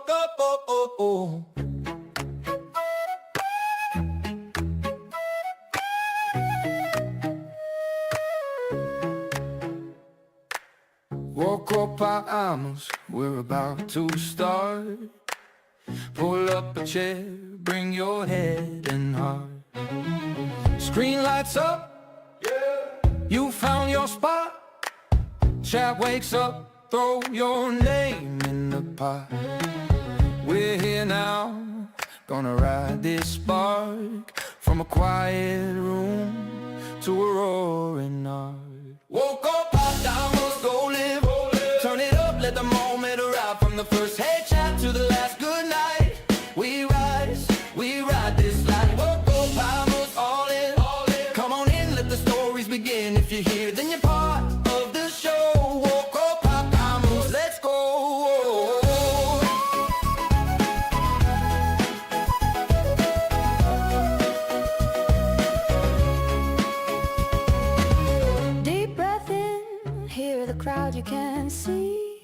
woke up, oh, oh, oh. Woke up, vamos, we're about to start. Pull up a chair, bring your head and heart. Screen lights up, yeah. You found your spot. Chat wakes up, throw your name in the pot. We're here now, gonna ride this spark. From a quiet room to a roaring heart. Woke up, hot down, must go live. Turn it up, let the moment arrive. From the first hey chat to the last good night. We ride this life. Woke up, vamos, all in. Come on in, let the stories begin. If you're here, then you're part of the show. Woke up, vamos, let's go. Deep breath in, hear the crowd you can see.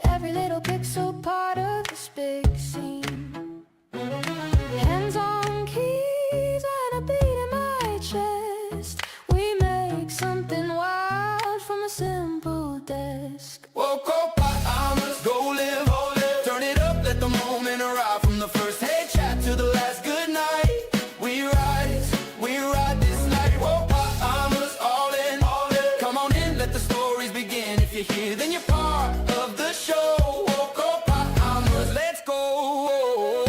Every little pixel part of this big scene. Hands on keys and a beat in my chest. We make something wild from a simple desk. Woke up, vamos, go live. Turn it up, let the moment arrive. From the first hey chat to the last good night. We ride this night. Woke up, vamos, all in. Come on in, let the stories begin. If you're here, then you're part of the show. Woke up, vamos, let's go.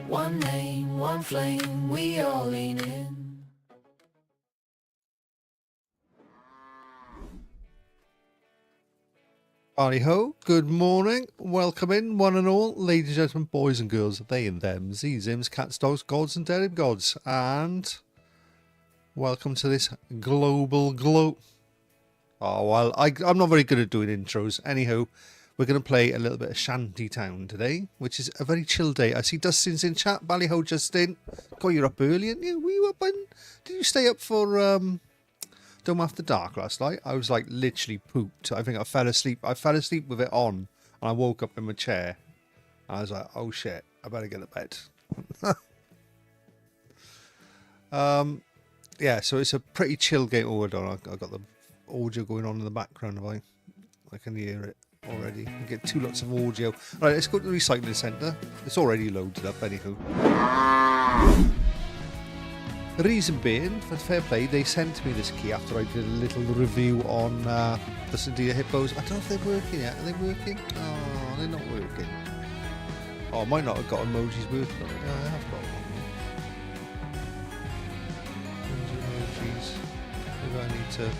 One name, one flame, we all lean in. Howdy ho, good morning, welcome in one and all, ladies and gentlemen, boys and girls, they and them, z's, ims, cats, dogs, gods and demigods, and welcome to this global Oh, well, I'm not very good at doing intros. Anyhow, we're going to play a little bit of Shantytown today, which is a very chill day. I see Dustin's in chat, Ballyho Justin, got you up early, and you? Were you up on, did you stay up for, Dome After Dark last night? I was like literally pooped. I think I fell asleep. I fell asleep with it on, and I woke up in my chair. And I was like, oh shit, I better get to bed. Yeah, so it's a pretty chill game. Oh, hold on, I got the audio going on in the background. I can hear it already. I get two lots of audio. Right, let's go to the recycling centre. It's already loaded up, anywho. The reason being, for fair play, they sent me this key after I did a little review on the Sandia Hippos. I don't know if they're working yet. Are they working? Oh, they're not working. Oh, I might not have got emojis working on it. Yeah, I have got one. Emojis. Maybe I need to...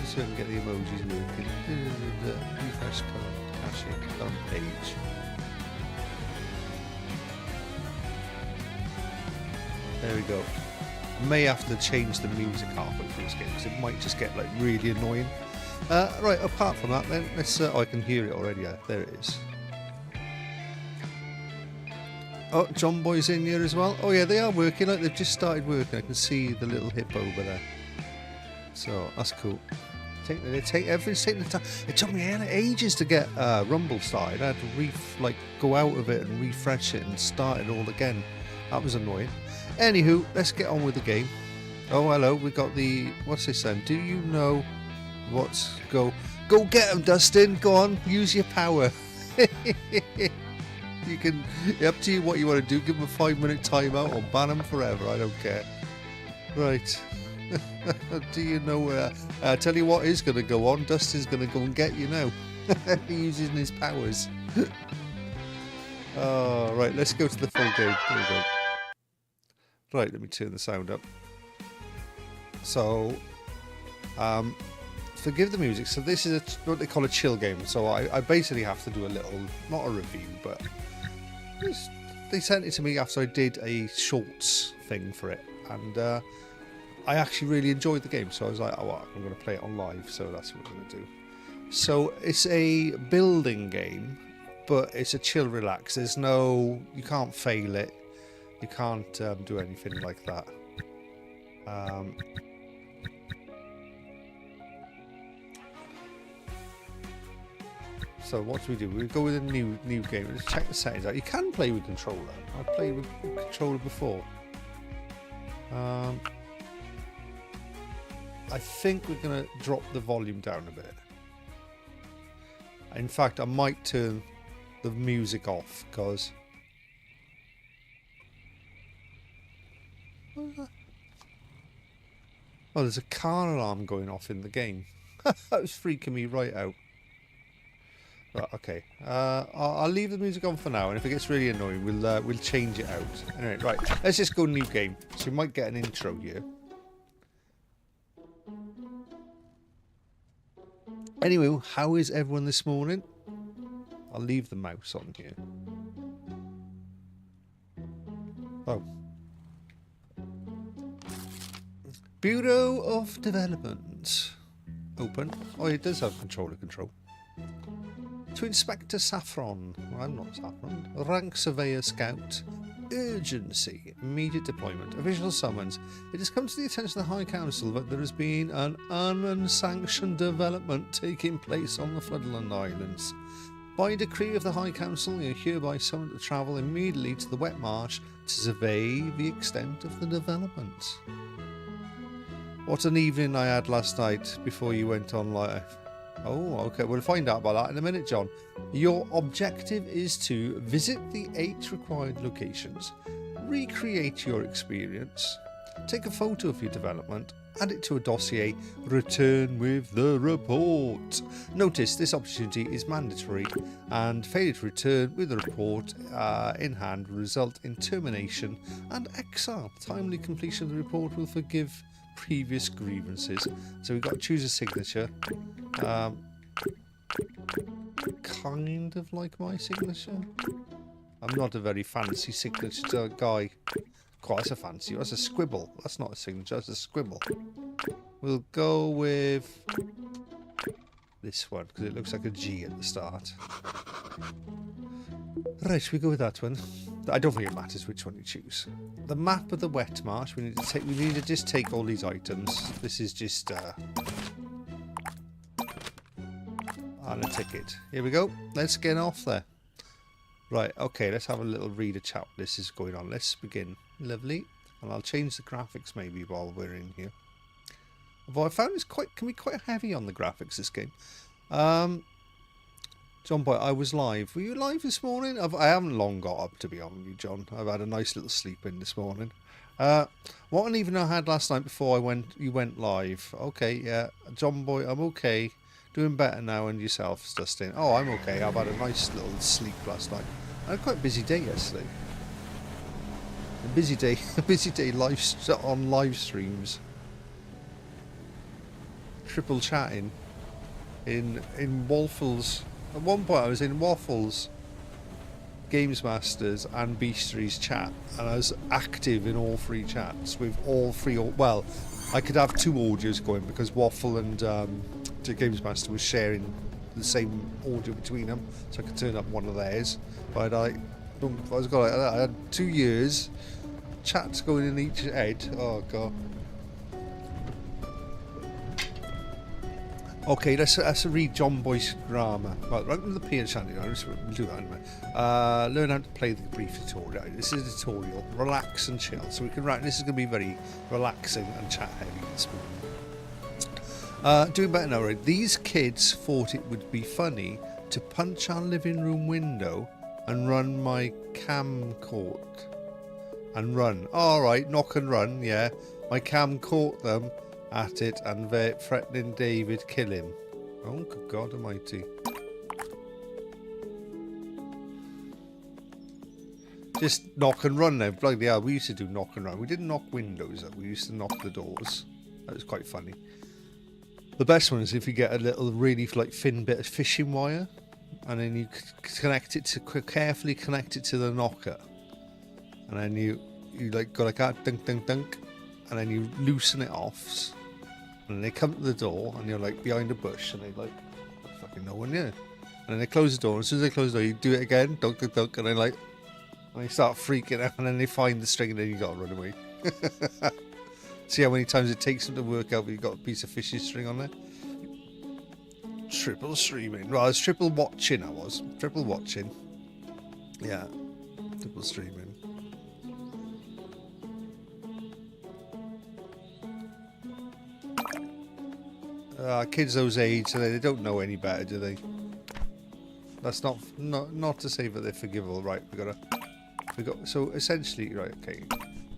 see if I can get the emojis working. Refresh current caching, current page. There we go. I may have to change the music halfway through this game because it might just get like really annoying. Right, apart from that then, let's oh, I can hear it already. Yeah, there it is. Oh, John Boy's in here as well. Oh yeah, they are working, like they've just started working. I can see the little hippo over there. So that's cool. They take everything. The time. It took me ages to get Rumble started. I had to go out of it and refresh it and start it all again. That was annoying. Anywho, let's get on with the game. Oh, hello, we got the... What's this then? Do you know what's... Go get him, Dustin. Go on, use your power. You can... Up to you what you want to do. Give him a 5-minute timeout or ban him forever. I don't care. Right. Do you know where... tell you what is going to go on. Dustin's going to go and get you now. Using his powers. Oh, right, let's go to the full game. There we go. Right, let me turn the sound up. So, forgive the music. So this is what they call a chill game. So I basically have to do a little, not a review, but they sent it to me after I did a shorts thing for it. And I actually really enjoyed the game. So I was like, oh, well, I'm going to play it on live. So that's what I'm going to do. So it's a building game, but it's a chill relax. There's no, you can't fail it. You can't do anything like that. So what do we do? We go with a new game. Let's check the settings out. You can play with controller. I've played with controller before. I think we're going to drop the volume down a bit. In fact, I might turn the music off because... Oh, there's a car alarm going off in the game. That was freaking me right out. Right, okay. I'll leave the music on for now, and if it gets really annoying, we'll change it out. Anyway, right. Let's just go new game. So we might get an intro here. Anyway, how is everyone this morning? I'll leave the mouse on here. Oh. Bureau of Development. Open. Oh, it does have controller control. To Inspector Saffron. Well, I'm not Saffron. Rank Surveyor Scout. Urgency. Immediate deployment. Official summons. It has come to the attention of the High Council that there has been an unsanctioned development taking place on the Floodland Islands. By decree of the High Council, you are hereby summoned to travel immediately to the wet marsh to survey the extent of the development. What an evening I had last night before you went on live. Oh, okay. We'll find out about that in a minute, John. Your objective is to visit the 8 required locations, recreate your experience, take a photo of your development, add it to a dossier, return with the report. Notice this opportunity is mandatory, and failure to return with the report in hand will result in termination and exile. Timely completion of the report will forgive previous grievances. So we've got to choose a signature. Kind of like my signature. I'm not a very fancy signature guy. God, that's a fancy. That's a scribble. That's not a signature. That's a scribble. We'll go with this one because it looks like a G at the start. Right, we go with that one. I don't think it matters which one you choose. The map of the wet marsh. We need to just take all these items. This is just and a ticket. Here we go. Let's get off there. Right, okay, let's have a little reader chat. This is going on. Let's begin. Lovely. And I'll change the graphics maybe while we're in here. Although I found it's can be quite heavy on the graphics this game. John Boy, I was live. Were you live this morning? I haven't long got up, to be honest with you, John. I've had a nice little sleep in this morning. What an evening I had last night before you went live. Okay, yeah. John Boy, I'm okay. Doing better now, and yourself, Dustin. Oh, I'm okay. I've had a nice little sleep last night. I had quite a busy day yesterday. A busy day on live streams. Triple chatting in Waffles. At one point I was in Waffles, Games Masters and Beastry's chat, and I was active in all 3 chats with all 3. Well, I could have 2 audios going because Waffle and the Games Master was sharing the same audio between them, so I could turn up one of theirs. But I had 2 years chats going in each head. Oh god. Okay, let's read John Boy's grammar. Right, welcome to the P and Shantytown. We'll do that in a minute. Learn how to play the brief tutorial. This is a tutorial. Relax and chill. So we can write. This is going to be very relaxing and chat heavy this morning. Doing better now, right? These kids thought it would be funny to punch our living room window and run my camcorder. And run. All right, knock and run. Yeah, my cam caught them at it and they're threatening David kill him. Oh good God almighty. Just knock and run now. Like yeah, we used to do knock and run. We didn't knock windows up, we used to knock the doors. That was quite funny. The best one is if you get a little really like thin bit of fishing wire and then you connect it to carefully connect it to the knocker, and then you like go like that, dunk dunk dunk, and then you loosen it off, and they come to the door, and you're like behind a bush, and they like, fucking no one here. And then they close the door, and as soon as they close the door, you do it again, dunk dunk dunk, and then like, And they start freaking out, and then they find the string, and then you got to run away. See how many times it takes them to work out that you've got a piece of fishing string on there? Triple streaming. Well, it's triple watching, I was. Triple watching. Yeah. Triple streaming. Kids those age, so they don't know any better, do they? That's not to say that they're forgivable, right? We got so essentially, right? Okay.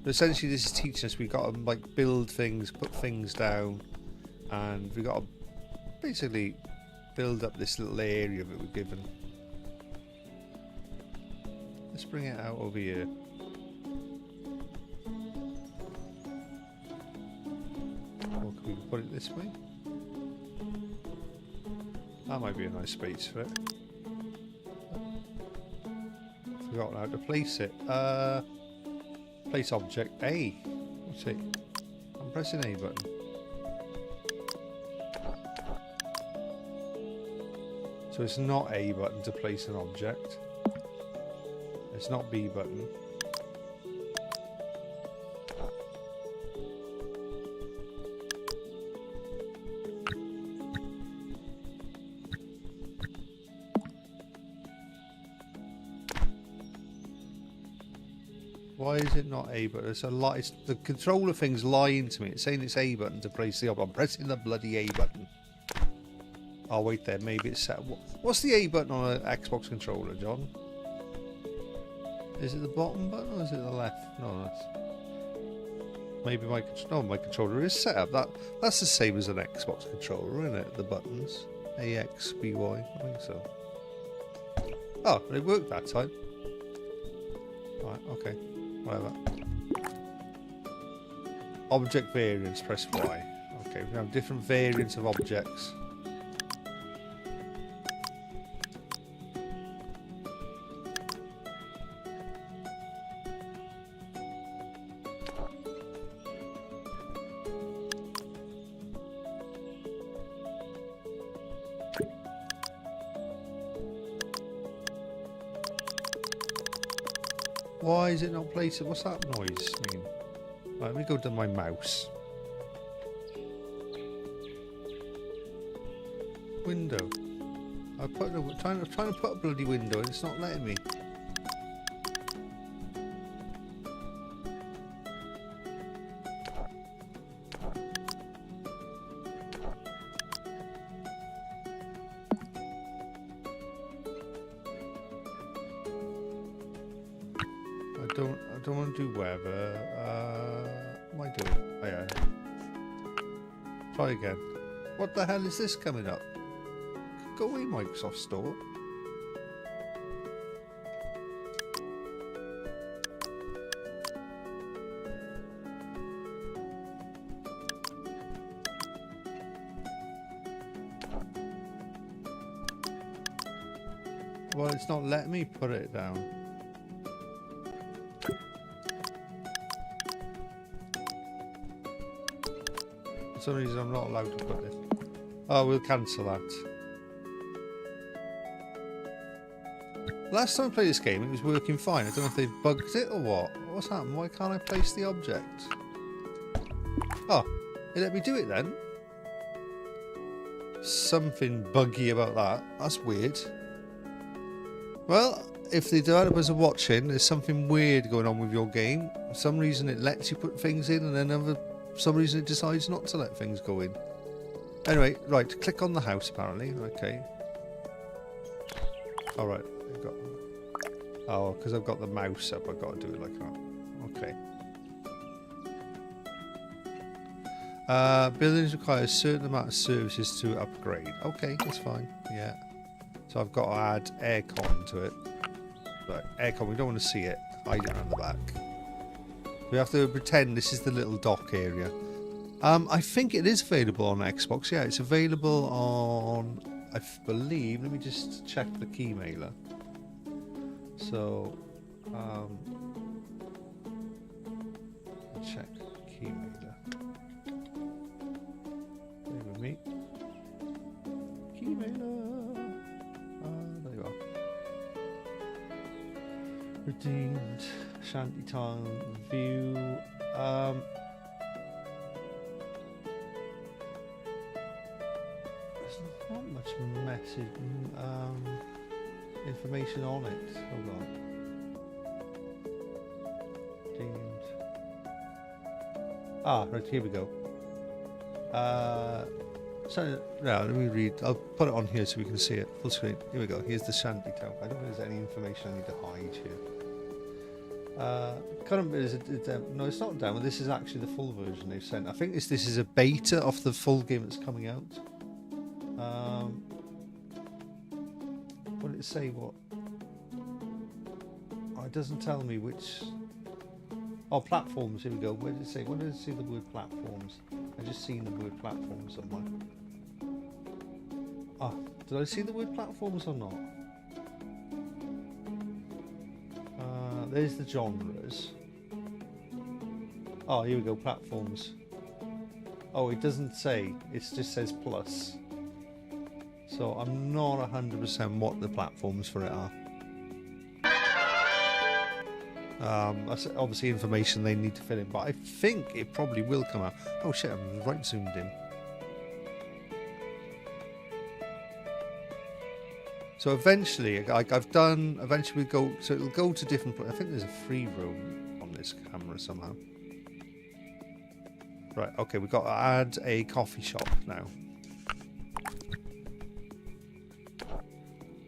So essentially, this is teaching us we got to like build things, put things down, and we got to basically build up this little area that we're given. Let's bring it out over here. Or can we put it this way? That might be a nice space for it. Forgotten how to place it. Place object A. What's it? I'm pressing A button. So it's not A button to place an object. It's not B button. Why is it not A button? It's a lot. It's the controller thing's lying to me. It's saying it's A button to place the object. I'm pressing the bloody A button. Oh wait, there. Maybe it's set. What's the A button on an Xbox controller, John? Is it the bottom button or is it the left? No, that's maybe my controller is set up. That's the same as an Xbox controller, isn't it? The buttons A, X, B, Y. I think so. Oh, it worked that time. Right. Okay. Whatever. Object variants, press Y. Okay, we have different variants of objects. Why is it not placed? What's that noise mean? Right, let me go to my mouse. Window. I'm trying to put a bloody window and it's not letting me. I don't want to do weather. What am I doing? Oh yeah. Try again. What the hell is this coming up? Go away, Microsoft Store. Well, it's not letting me put it down. For some reason I'm not allowed to put it. Oh, we'll cancel that. Last time I played this game, it was working fine. I don't know if they've bugged it or what. What's happened? Why can't I place the object? Oh, it let me do it then. Something buggy about that. That's weird. Well, if the developers are watching, there's something weird going on with your game. For some reason it lets you put things in and then for some reason it decides not to let things go in. Anyway, right, click on the house apparently. Okay. Alright. Oh, because I've got the mouse up, I've got to do it like that. Okay. Buildings require a certain amount of services to upgrade. Okay, that's fine. Yeah. So I've got to add aircon to it. Right, aircon, we don't want to see it. Hide it around the back. We have to pretend this is the little dock area. I think it is available on Xbox. Yeah, it's available on, I believe, let me just check the keymailer. So, check keymailer. Bear with me. Keymailer. There you are. Redeemed. Shantytown view. There's not much message information on it. Hold on. Redeemed. Right, here we go. So now let me read. I'll put it on here so we can see it full screen. Here we go. Here's the shantytown. I don't think there's any information I need to hide here. Current bit is no, it's not a demo. This is actually the full version they've sent. I think this is a beta of the full game that's coming out. What did it say? What? Oh, it doesn't tell me which. Oh, platforms. Here we go. Where did it say? When did it see the word platforms? I just seen the word platforms somewhere. Ah, did I see the word platforms or not? There's the genres. Oh, here we go. Platforms. Oh, it doesn't say. It just says plus. So I'm not 100% what the platforms for it are. That's obviously information they need to fill in, but I think it probably will come out. Oh shit, I'm right zoomed in. So eventually, like eventually we go, so it'll go to different, I think there's a free roam on this camera somehow. Right, okay, we've got to add a coffee shop now.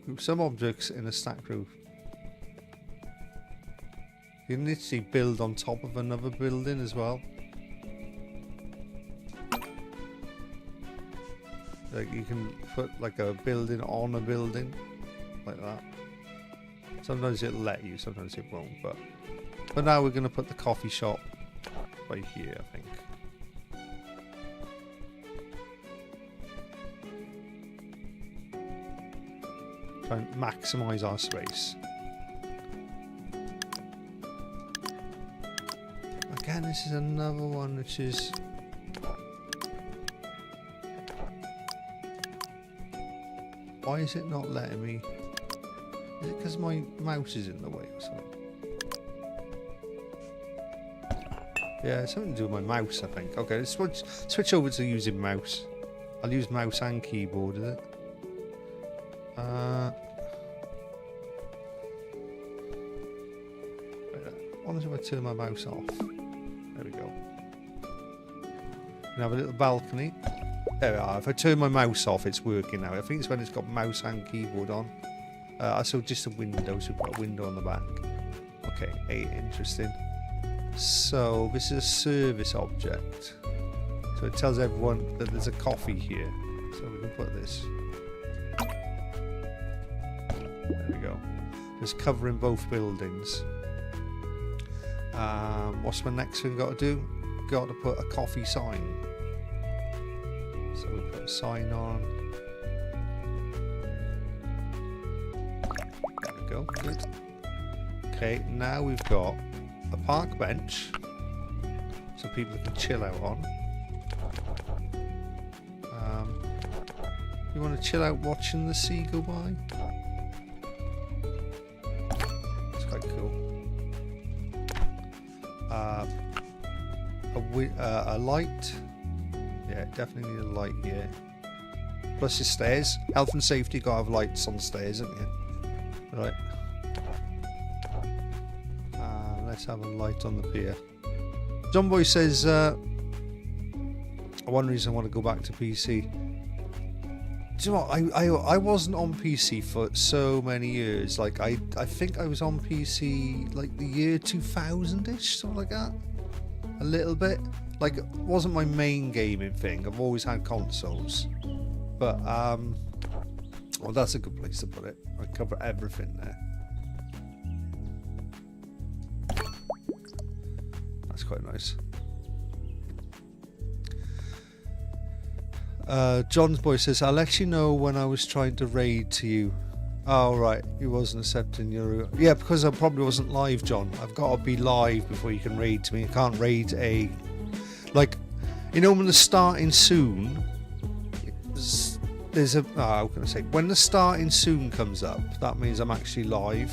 Group some objects in a stack roof. You can literally build on top of another building as well. Like you can put like a building on a building, like that. Sometimes it'll let you, sometimes it won't. But now we're going to put the coffee shop right here, I think. Try and maximise our space. Again, this is another one which is. Why is it not letting me? Is it because my mouse is in the way or something? Yeah, it's something to do with my mouse, I think. Okay, let's switch over to using mouse. I'll use mouse and keyboard, is it? What if I turn my mouse off? There we go. We have a little balcony. There we are. If I turn my mouse off, it's working now. I think it's when it's got mouse and keyboard on. So just a window, so we've got a window on the back. Okay, interesting. So this is a service object. So it tells everyone that there's a coffee here. So we can put this. There we go. Just covering both buildings. What's my next thing got to do? Got to put a coffee sign. So we put a sign on. There we go. Good. Okay, now we've got a park bench so people can chill out on. You want to chill out watching the sea go by? It's quite cool. A light. Yeah, definitely need a light here. Plus your stairs. Health and safety, gotta have lights on the stairs, haven't you? Right. Let's have a light on the pier. John Boy says, one reason I want to go back to PC. Do you know what? I wasn't on PC for so many years. Like I think I was on PC like the year 2000-ish, something like that. A little bit. Like it wasn't my main gaming thing. I've always had consoles. But well, that's a good place to put it. I cover everything there. That's quite nice. John's boy says, I'll let you know when I was trying to raid to you. Oh, right. You wasn't accepting your... Yeah, because I probably wasn't live, John. I've got to be live before you can raid to me. I can't raid a... Like, you know, when the starting soon... There's a... how can I say? When the starting soon comes up, that means I'm actually live.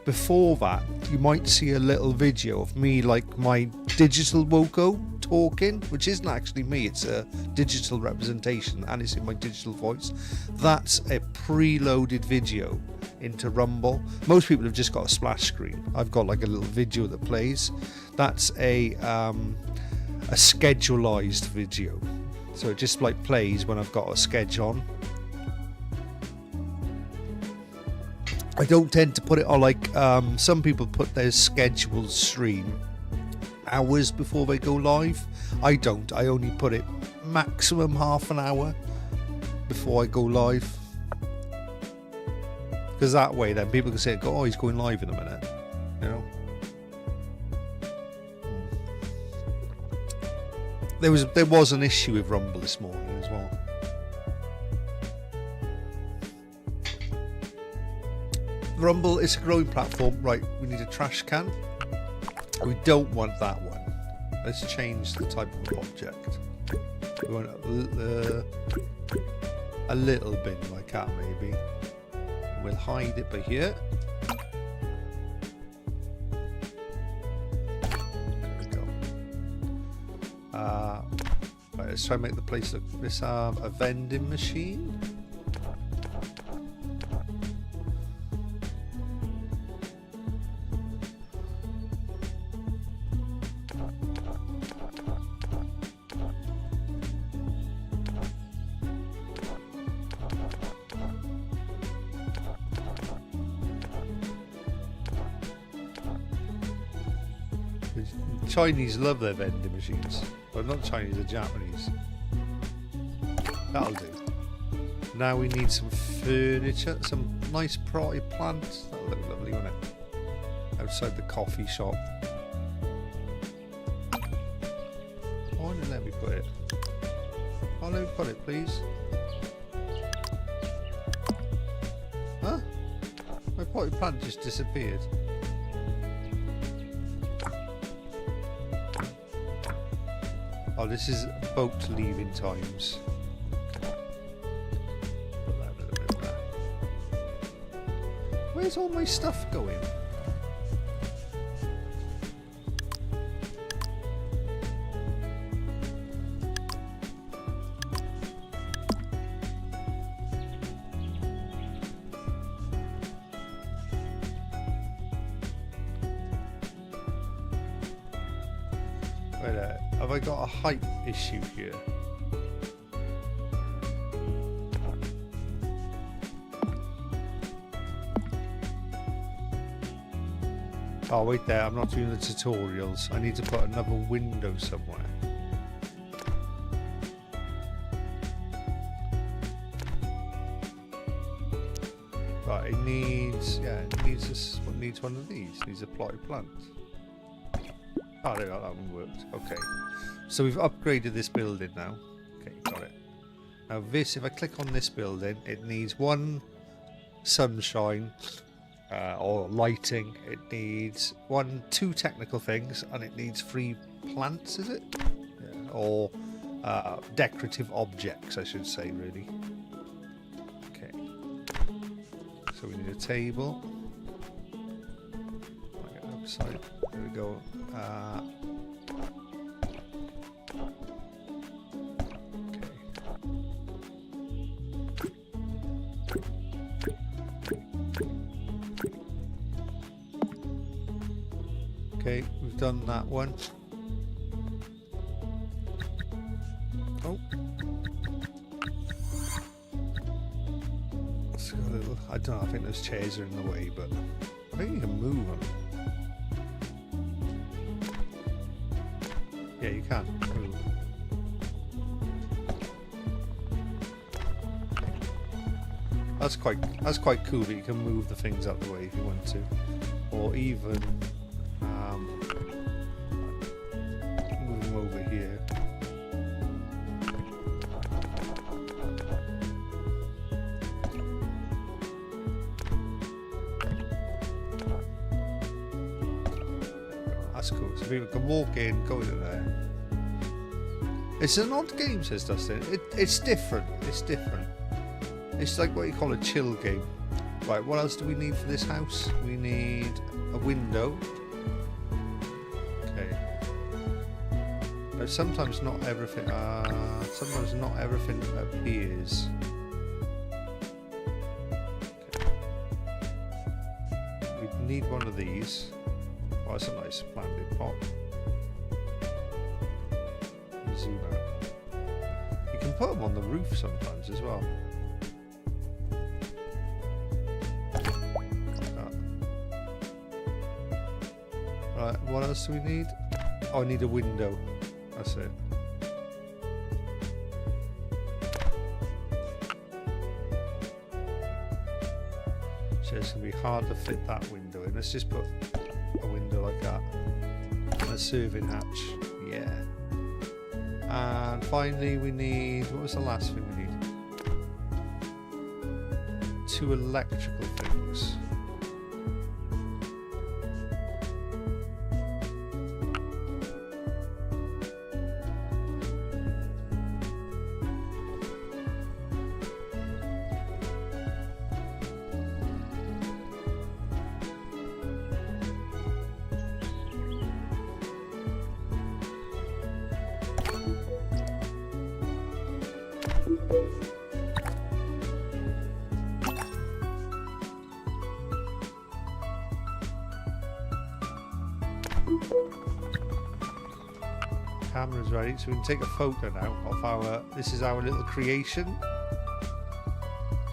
Before that, you might see a little video of me, like my digital Wokko talking, which isn't actually me, it's a digital representation and it's in my digital voice. That's a preloaded video into Rumble. Most people have just got a splash screen. I've got like a little video that plays. That's a schedulized video, so it just like plays when I've got a schedule on. I don't tend to put it on like some people put their scheduled stream hours before they go live. I don't. I only put it maximum half an hour before I go live, because that way then people can say, "Oh, he's going live in a minute," you know. There was an issue with Rumble this morning as well. Rumble is a growing platform. Right, we need a trash can. We don't want that one. Let's change the type of object. We want a little bin like that maybe. We'll hide it by here. There we go. Right, let's try and make the place look. Let's have a vending machine. Chinese love their vending machines. Well, not Chinese, they're Japanese. That'll do. Now we need some furniture, some nice potted plants. That'll look lovely, won't it? Outside the coffee shop. Why didn't let me put it? Oh, let me put it, please. Huh? My potted plant just disappeared. Oh, this is boat leaving times. Where's all my stuff going? Have I got a height issue here? Oh wait there, I'm not doing the tutorials. I need to put another window somewhere. Right, it needs, yeah, it needs this, what needs one of these? It needs a potted plant. Oh, there we go, that one worked. Okay. So we've upgraded this building now. Okay, got it. Now this, if I click on this building, it needs one sunshine or lighting. It needs two technical things, and it needs 3 plants, is it? Yeah. Or decorative objects, I should say, really. Okay. So we need a table. I'll get it upside. There we go. Okay, we've done that one. Oh. Let's go a little, I don't know, I think those chairs are in the way, but I think you can move them. Yeah, you can move. That's quite cool that you can move the things out the way if you want to, or even move them over here. That's cool. So people can walk in, go in there. It's an odd game, says Dustin. It's different. It's different. It's like what you call a chill game, Right, what else do we need for this house? We need a window. Okay. Now, sometimes not everything appears. Okay. We need one of these. Oh, that's a nice planted pot. Zoom out. You can put them on the roof sometimes as well. Right, what else do we need? Oh, I need a window. That's it. So it's going to be hard to fit that window in. Let's just put a window like that. And a serving hatch. Yeah. And finally we need... What was the last thing we need? 2 electrical things. Camera's ready, so we can take a photo now of our... This is our little creation.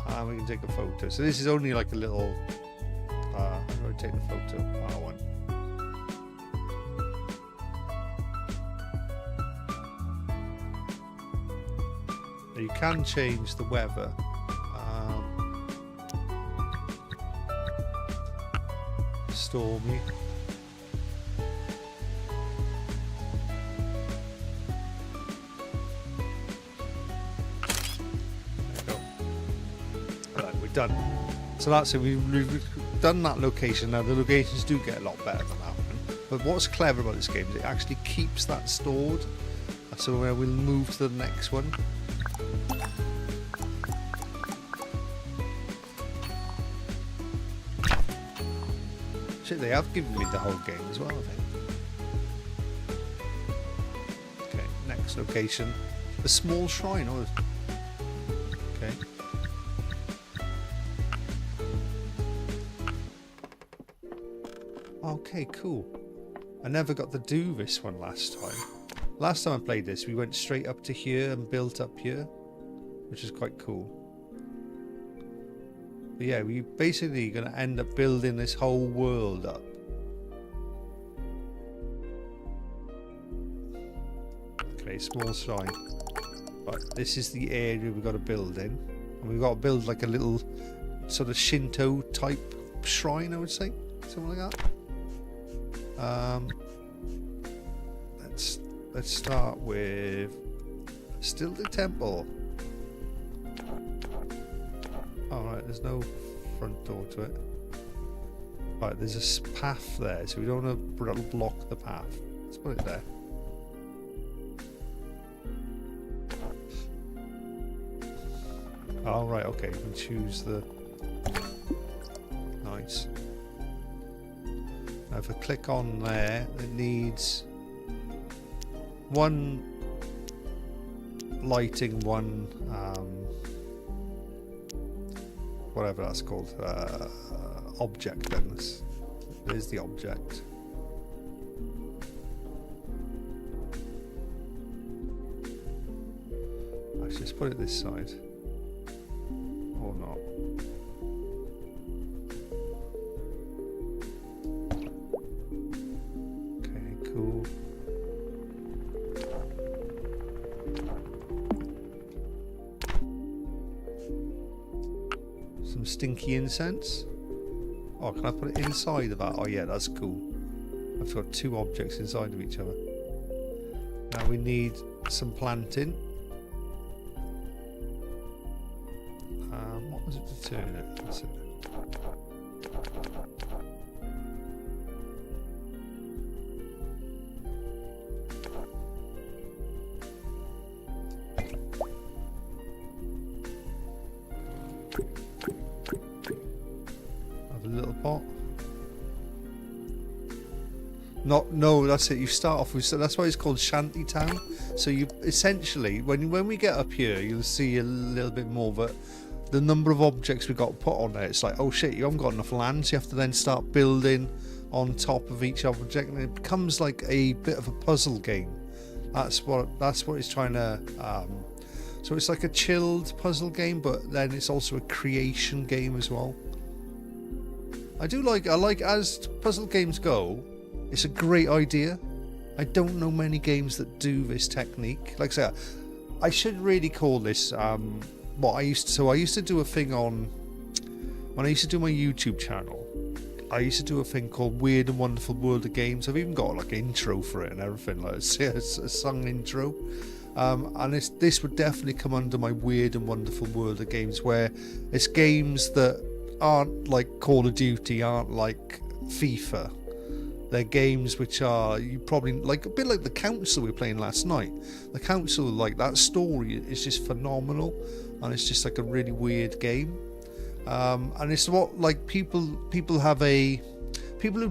And we can take a photo. So this is only like a little... I'm going to take the photo. R1. Now you can change the weather. Stormy. Done. So that's it. We've done that location. Now the locations do get a lot better than that one. But what's clever about this game is it actually keeps that stored. So we'll move to the next one. Shit, they have given me the whole game as well, I think. Okay, next location. A small shrine. Oh, okay. Okay, cool. I never got to do this one last time. Last time I played this, we went straight up to here and built up here, which is quite cool. But yeah, we're basically going to end up building this whole world up. Okay, small shrine. Right, this is the area we've got to build in. And we've got to build like a little sort of Shinto type shrine, I would say. Something like that. Let's start with still the temple. Alright, there's no front door to it. Right, there's a path there, so we don't want to block the path. Let's put it there. Alright, okay, you can choose the... Nice. Now if I click on there, it needs one lighting, one whatever that's called, object. Then there's the object. Actually, let's put it this side, or not. Cool. Some stinky incense. Oh, can I put it inside of that? Oh yeah, that's cool. I've got 2 objects inside of each other. Now we need some planting. What was it to turn it? That's it. No, that's it. You start off with, so that's why it's called shantytown. So you essentially, when we get up here, you'll see a little bit more. But the number of objects we got to put on there, it's like, oh shit, you haven't got enough land, so you have to then start building on top of each object, and it becomes like a bit of a puzzle game. That's what it's trying to. So it's like a chilled puzzle game, but then it's also a creation game as well. I like as puzzle games go. It's a great idea. I don't know many games that do this technique. Like I said, I should really call this what I used to. So I used to do a thing on when I used to do my YouTube channel. I used to do a thing called Weird and Wonderful World of Games. I've even got like an intro for it and everything, like a sung intro. And this would definitely come under my Weird and Wonderful World of Games, where it's games that aren't like Call of Duty, aren't like FIFA. They're games which are, you probably like, a bit like the Council we were playing last night. The Council, like, that story is just phenomenal, and it's just like a really weird game. And it's what, like, people who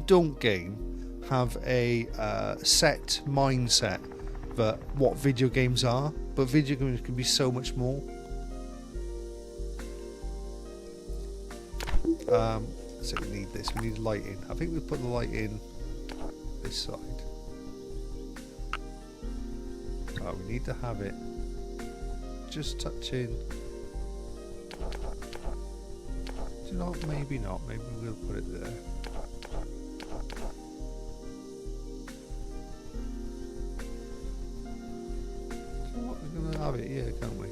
don't game have a set mindset that what video games are, but video games can be so much more. So we need this. We need lighting. I think we put the light in this side. Oh, we need to have it just touching. Do you know what? Maybe not. Maybe we'll put it there. So what? We're gonna have it here, can't we?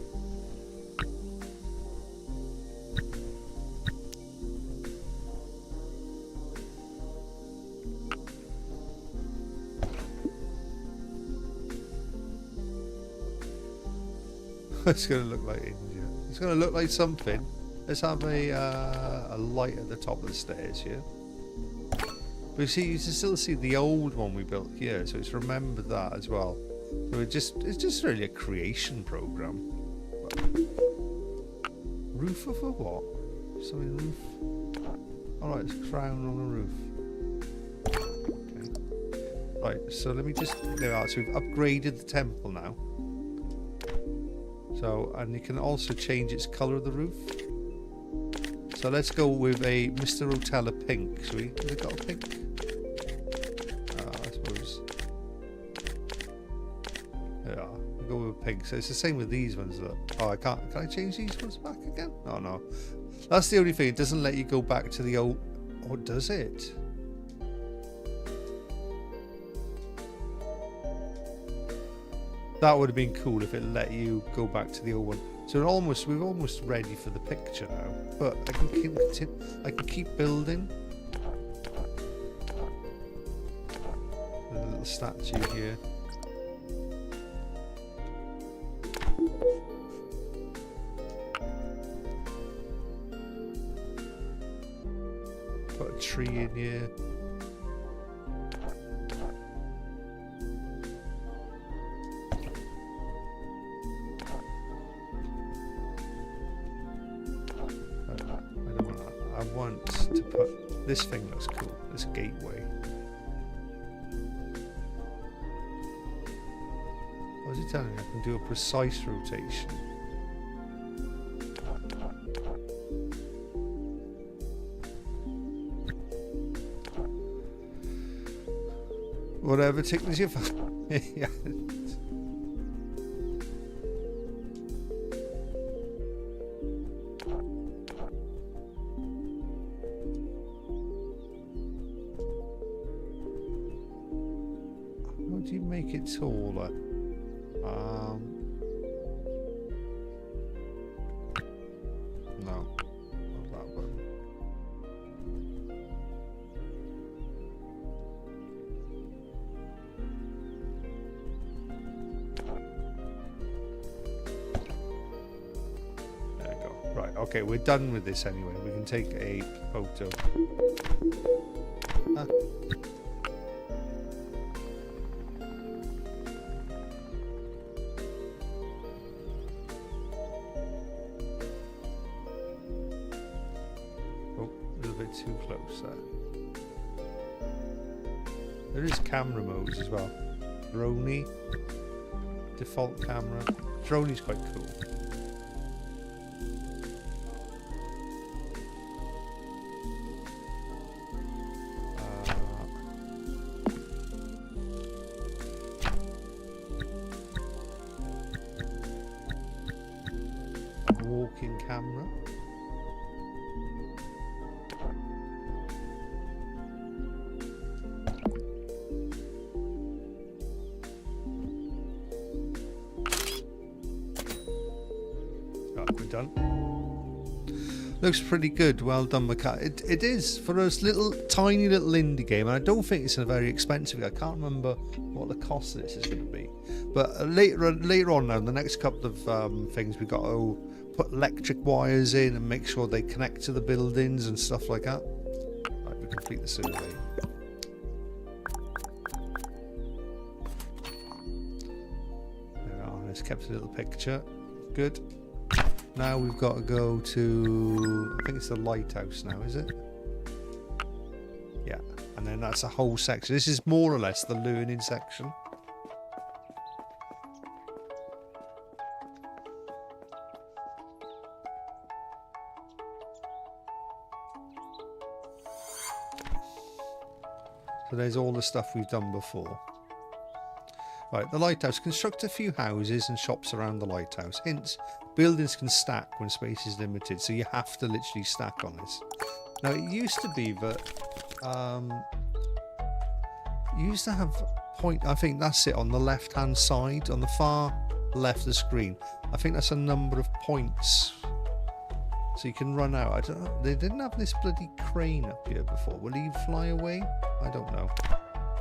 It's going to look like India. It's going to look like something. Let's have a light at the top of the stairs here. But you see, you can still see the old one we built here, so it's remembered that as well. So it's just really a creation program. Roof of a what? Something roof. All right, it's a crown on a roof. Okay. Right, so let me just. There we are. So we've upgraded the temple now. So, and you can also change its colour of the roof. So let's go with a Mr. Rotella pink, shall we? Has it got a pink? I suppose. Yeah, we'll go with pink. So it's the same with these ones. Look. Oh, I can't. Can I change these ones back again? Oh no. That's the only thing. It doesn't let you go back to the old. Or does it? That would have been cool if it let you go back to the old one. So we're almost ready for the picture now. But I can keep building. There's a little statue here. Put a tree in here. This thing looks cool. This gateway. What is it telling me? I can do a precise rotation. Whatever tickles your fancy. Yeah. Do you make it taller? No, not that one. There we go. Right, okay, we're done with this anyway. We can take a photo. Ah. Too close there. There is camera modes as well. Droney, default camera. Droney's quite cool. Walking camera. We're done. Looks pretty good. Well done, Maca. It is for us tiny little indie game, and I don't think it's a very expensive. I can't remember what the cost of this is going to be. But later on now, the next couple of things we've got to put electric wires in and make sure they connect to the buildings and stuff like that. Right, we complete the survey. There we are. It's kept a little picture. Good. Now we've got to go to, I think it's the lighthouse now, is it? Yeah, and then that's a whole section. This is more or less the learning section. So there's all the stuff we've done before. Right, the lighthouse. Construct a few houses and shops around the lighthouse. Hints, buildings can stack when space is limited, so you have to literally stack on this. Now, it used to be that... you used to have point... I think that's it, on the left-hand side, on the far left of the screen. I think that's a number of points. So you can run out. I don't know. They didn't have this bloody crane up here before. Will he fly away? I don't know.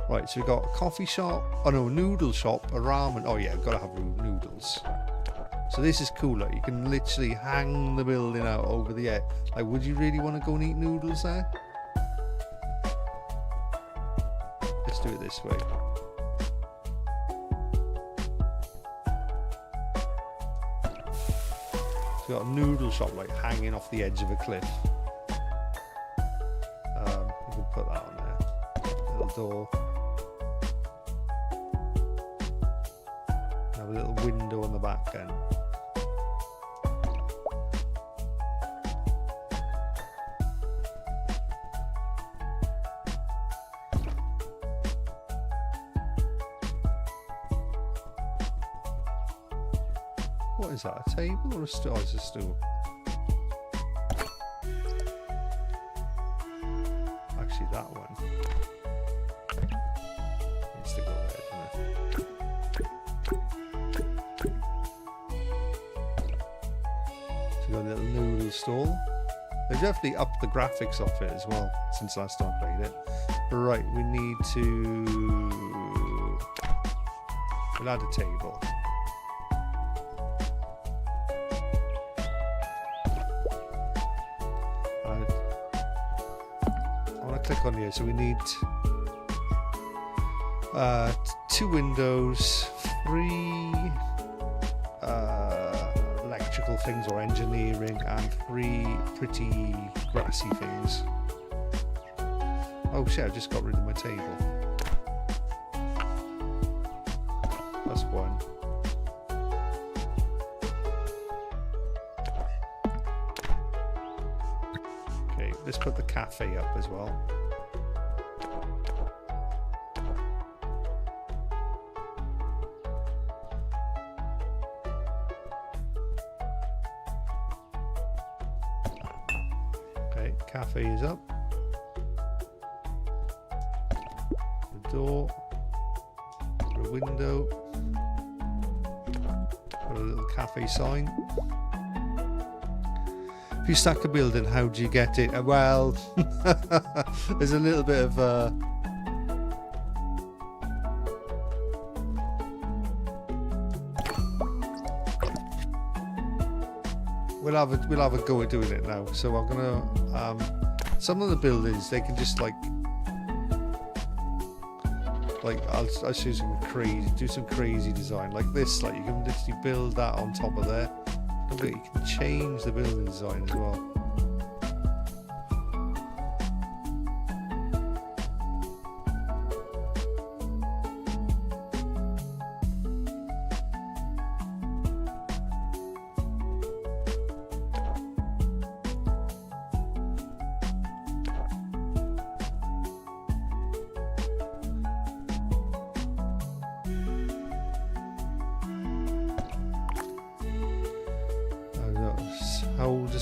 Right, so we've got a coffee shop, oh no, noodle shop, a ramen, oh yeah, we've got to have noodles. So this is cool, like you can literally hang the building out over the air. Like, would you really want to go and eat noodles there? Let's do it this way. So we've got a noodle shop like hanging off the edge of a cliff. You can put that on there, little door. A little window on the back end. What is that? A table or a stool? Oh, it's a stool. Actually, that one needs to go there, doesn't it? Got a little noodle stall. They've definitely upped the graphics off it as well since last time I played it. Right, we need to... We'll add a table. I want to click on here, so we need 2 windows, 3 electrical things or engineering, and 3 pretty grassy things. Oh shit, I just got rid of my table. That's one. Okay, let's put the cafe up as well. Cafe is up. The door. The window. Got a little cafe sign. If you stack a building, how do you get it? Well, there's a little bit of we'll have a go at doing it now. So I'm gonna some of the buildings they can just like I'll show some crazy design like this. Like you can literally build that on top of there. But you can change the building design as well.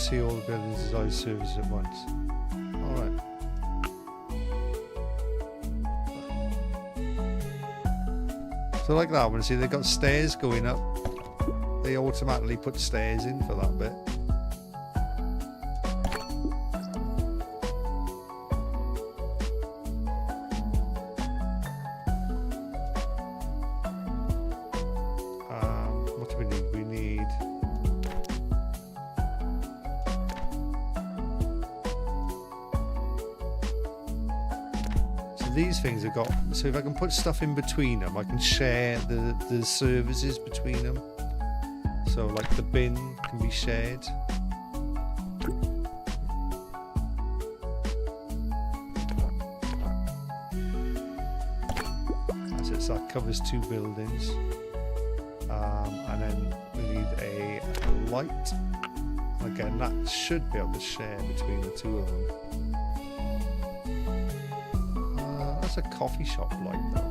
see all the buildings design services at once. Alright. So like that one, see they've got stairs going up. They automatically put stairs in for that bit. What do we need? We need... So these things have got... So if I can put stuff in between them, I can share the services between them. So like the bin can be shared. That's it, so that covers 2 buildings. And then we need a light. Again, that should be able to share between the 2 of them. That's a coffee shop light though.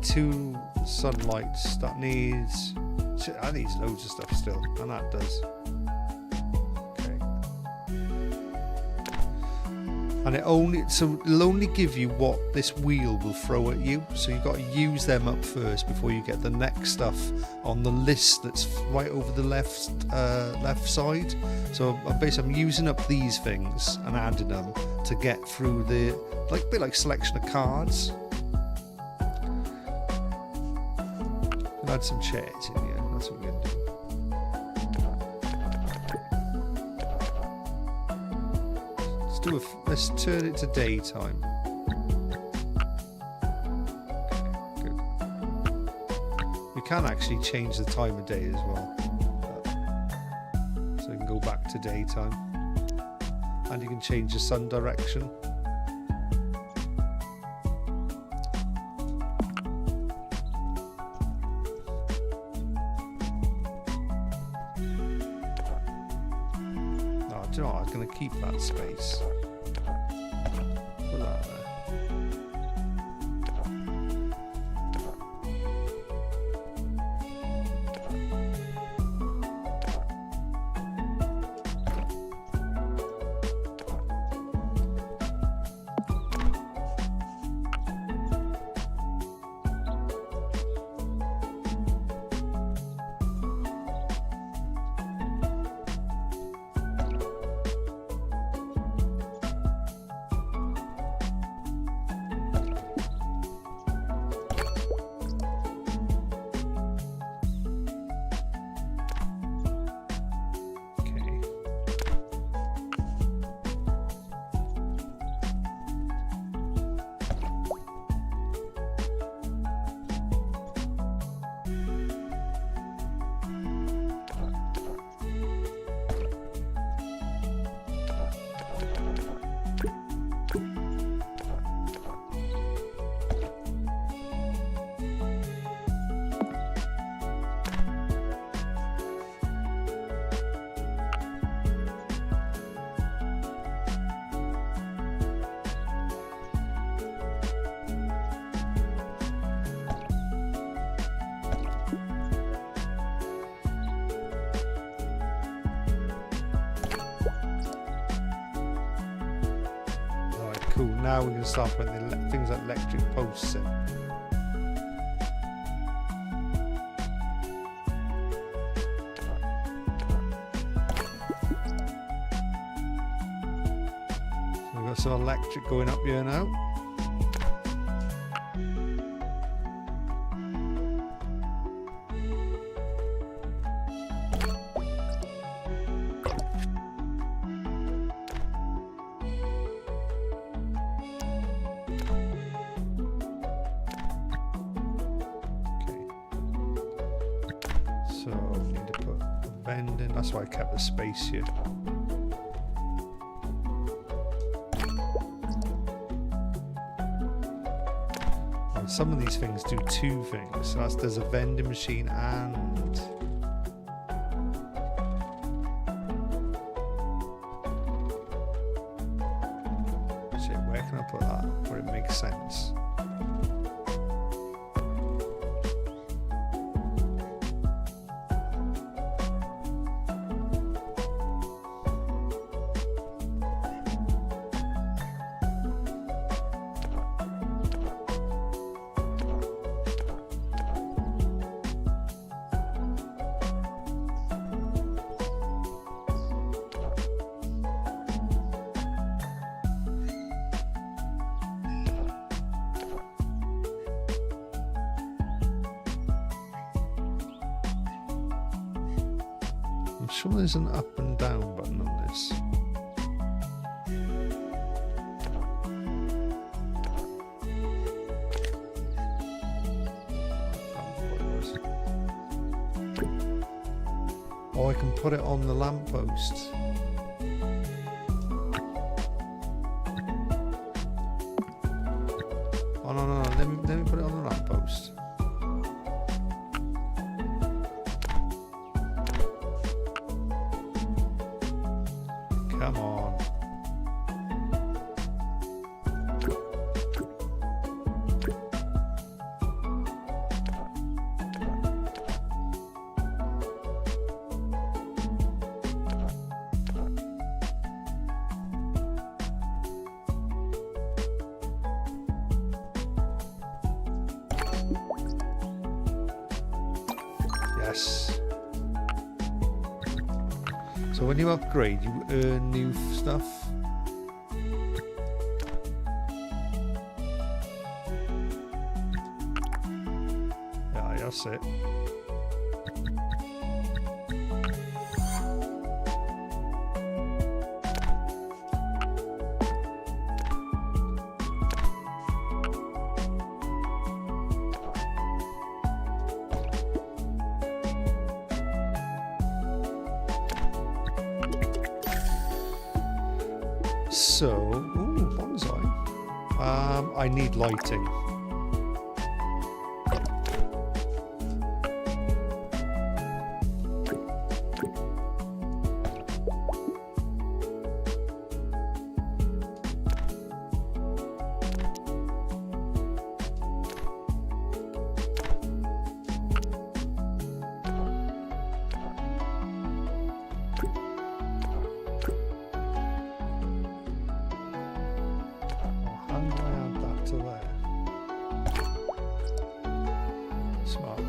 Two sunlights. That needs loads of stuff still, and that does. Okay. And it'll only give you what this wheel will throw at you. So you've got to use them up first before you get the next stuff on the list that's right over the left side. So basically, I'm using up these things and adding them to get through the bit like selection of cards. Add some chairs in here, that's what we're going to do. Let's turn it to daytime. Okay, good. We can actually change the time of day as well. So we can go back to daytime. And you can change the sun direction. Do you know what? I'm going to keep that space. Put that there. Cool, now we can start putting the things like electric posts in. So we've got some electric going up here now. vending. That's why I kept the space here. And some of these things do two things. So there's a vending machine and... Shit, where can I put that where it makes sense? I'm sure there's an up and down button on this. Oh, I can put it on the lamppost. Oh no, let me put it on the lamppost. Come on. Yes. So when you upgrade, you earn new stuff. Yeah, that's it. So, ooh, bonsai. I need lighting. Smart.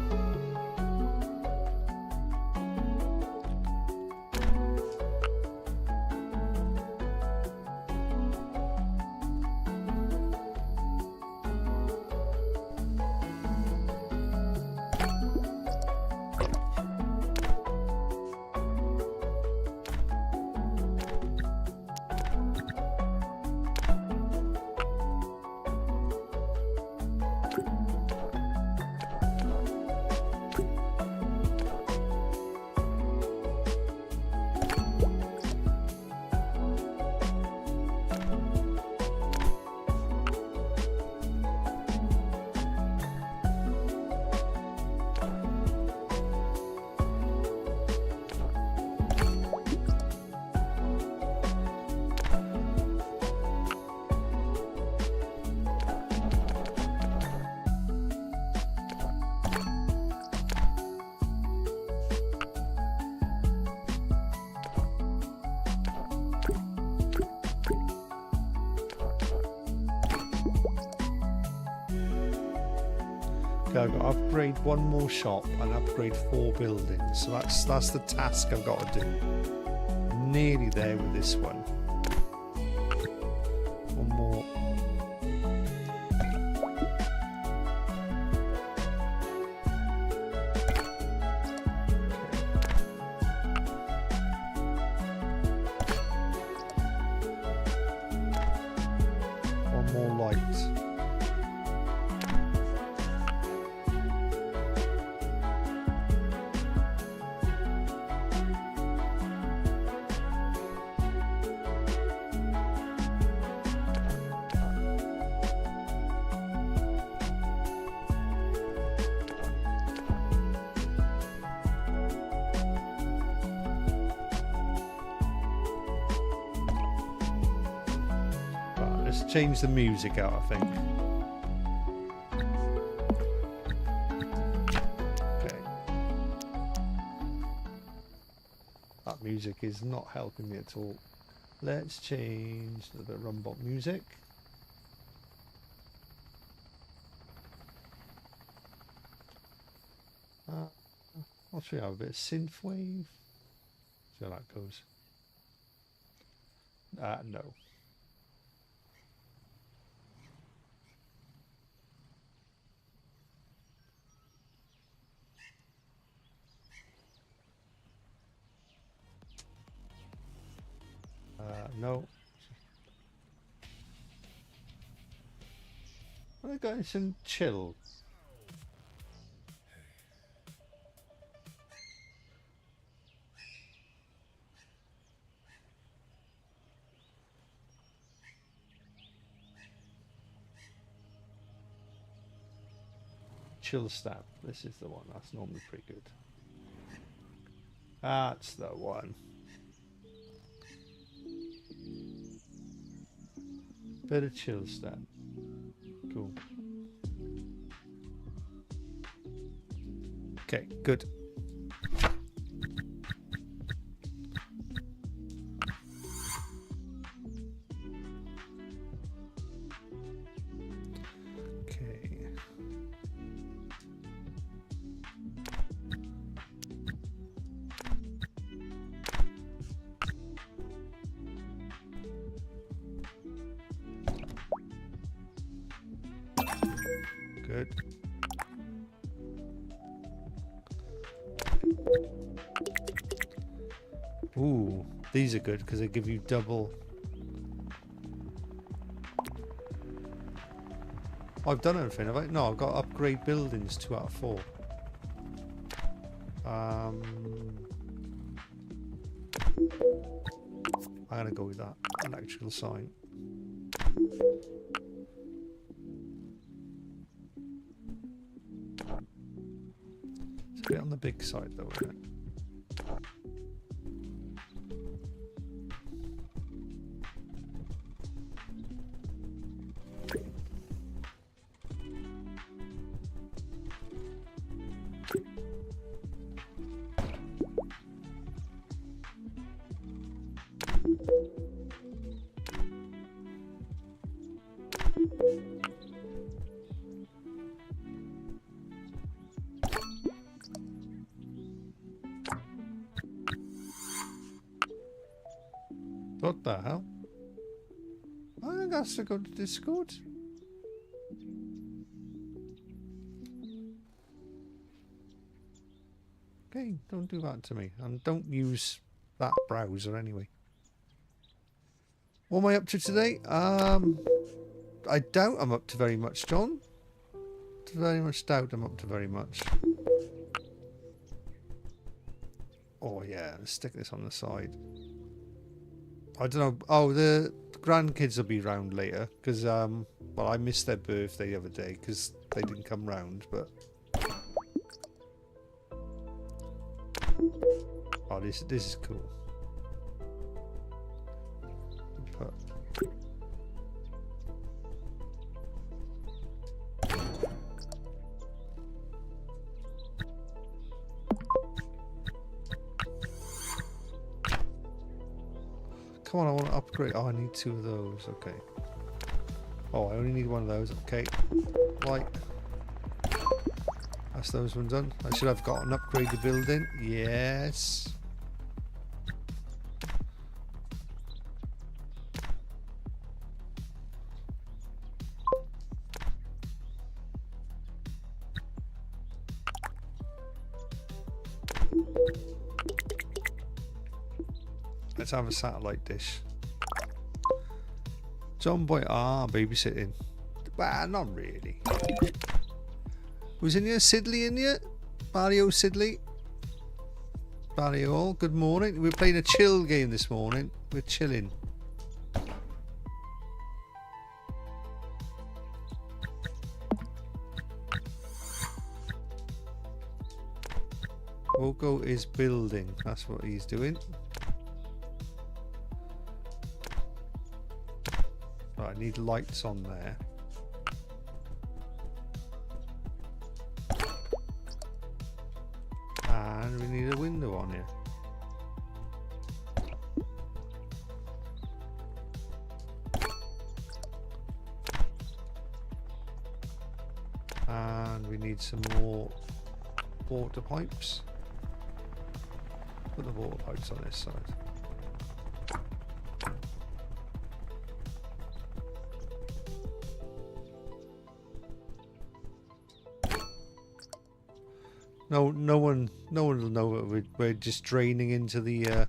Okay, I've got to upgrade one more shop and upgrade 4 buildings. So that's the task I've got to do. Nearly there with this one. One more. Okay. One more light. let's change the music out, I think. Okay. That music is not helping me at all. Let's change a bit of rumbot music. I'll show you have a bit of synthwave. See how that goes. No. No. I'm going some chill. Chill stab. This is the one. That's normally pretty good. That's the one. Bit of chill stab. Cool. Okay, good. Good. Ooh, these are good because they give you double. I've done everything, have I? No, I've got to upgrade buildings 2 out of 4. I'm gonna go with that. Electrical sign. It's a bit on the big side though, isn't it? What the hell? I think I have to go to Discord. Okay, don't do that to me. And don't use that browser anyway. What am I up to today? I doubt I'm up to very much, John. Very much doubt I'm up to very much. Oh yeah, let's stick this on the side. I don't know. Oh, the grandkids will be round later because well, I missed their birthday the other day because they didn't come round. But oh, this is cool. Put. Come on, I want to upgrade. Oh, I need 2 of those. Okay. Oh, I only need 1 of those. Okay. Right. That's those ones done. I should have got an upgraded building. Yes. Let's have a satellite dish. John Boy, babysitting. Well, not really. Who's in here? Sidley in here? Barrio Sidley? Barrio all, good morning. We're playing a chill game this morning. We're chilling. Wokko is building. That's what he's doing. Right, I need lights on there. And we need a window on here. And we need some more water pipes. Put the water pipes on this side. No one will know that we're just draining into the.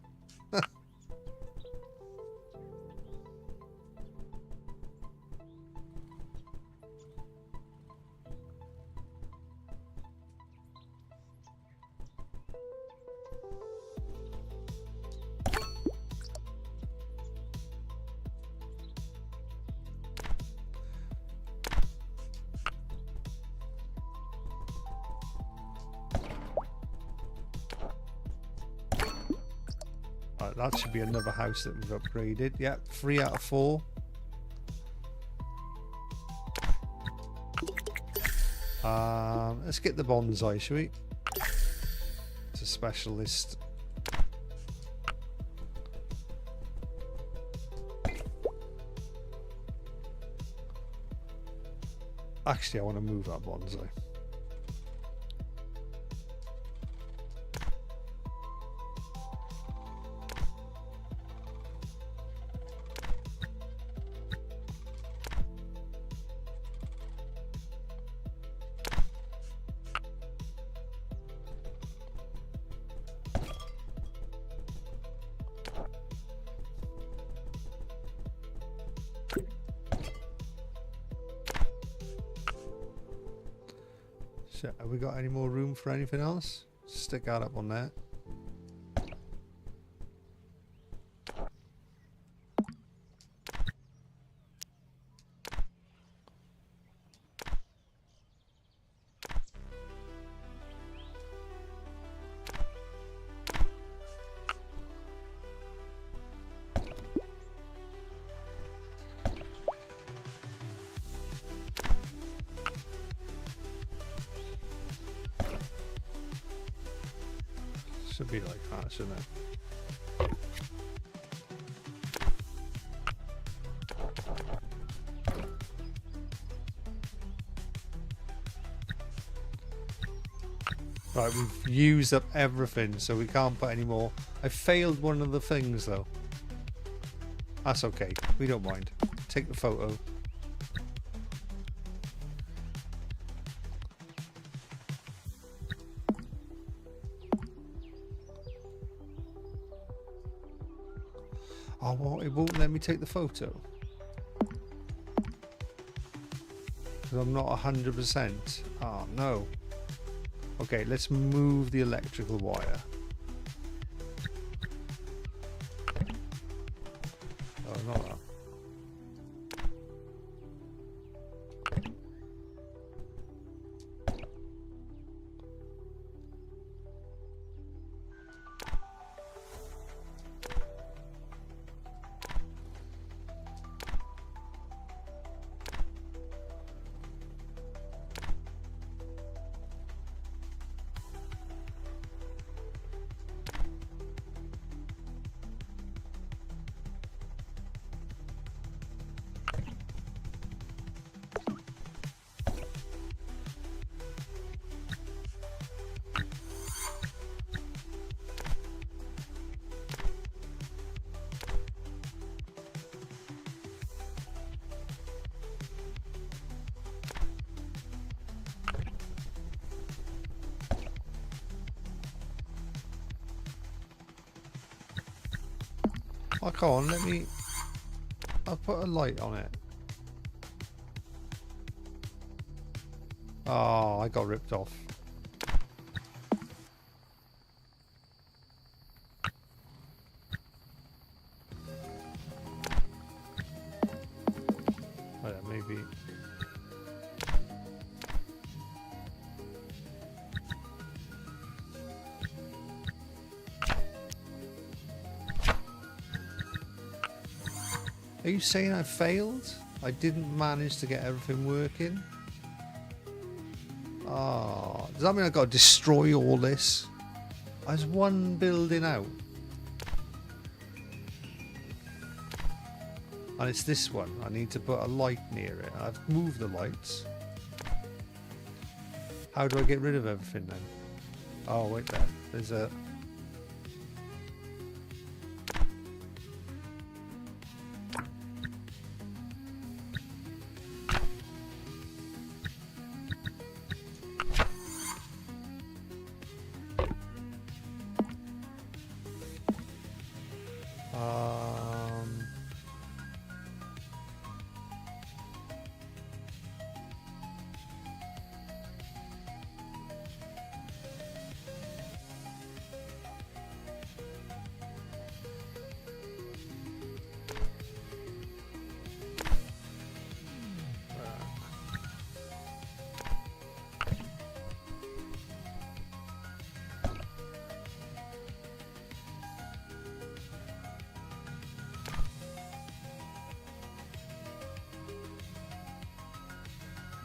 That should be another house that we've upgraded. Yep, 3 out of 4. Let's get the bonsai, shall we? It's a specialist. Actually, I want to move that bonsai. So, have we got any more room for anything else? Stick that up on there. Should be like that, shouldn't it? Right, we've used up everything, so we can't put any more. I failed one of the things though. That's okay, we don't mind. Take the photo. Oh, well, it won't let me take the photo. Because I'm not 100%. Oh, no. Okay, let's move the electrical wire. Oh, not that. Oh, come on, let me... I'll put a light on it. Oh, I got ripped off. Oh, yeah, maybe... Are you saying I failed? I didn't manage to get everything working. Ah, does that mean I've got to destroy all this? There's one building out. And it's this one. I need to put a light near it. I've moved the lights. How do I get rid of everything then? Oh, wait there. There's a...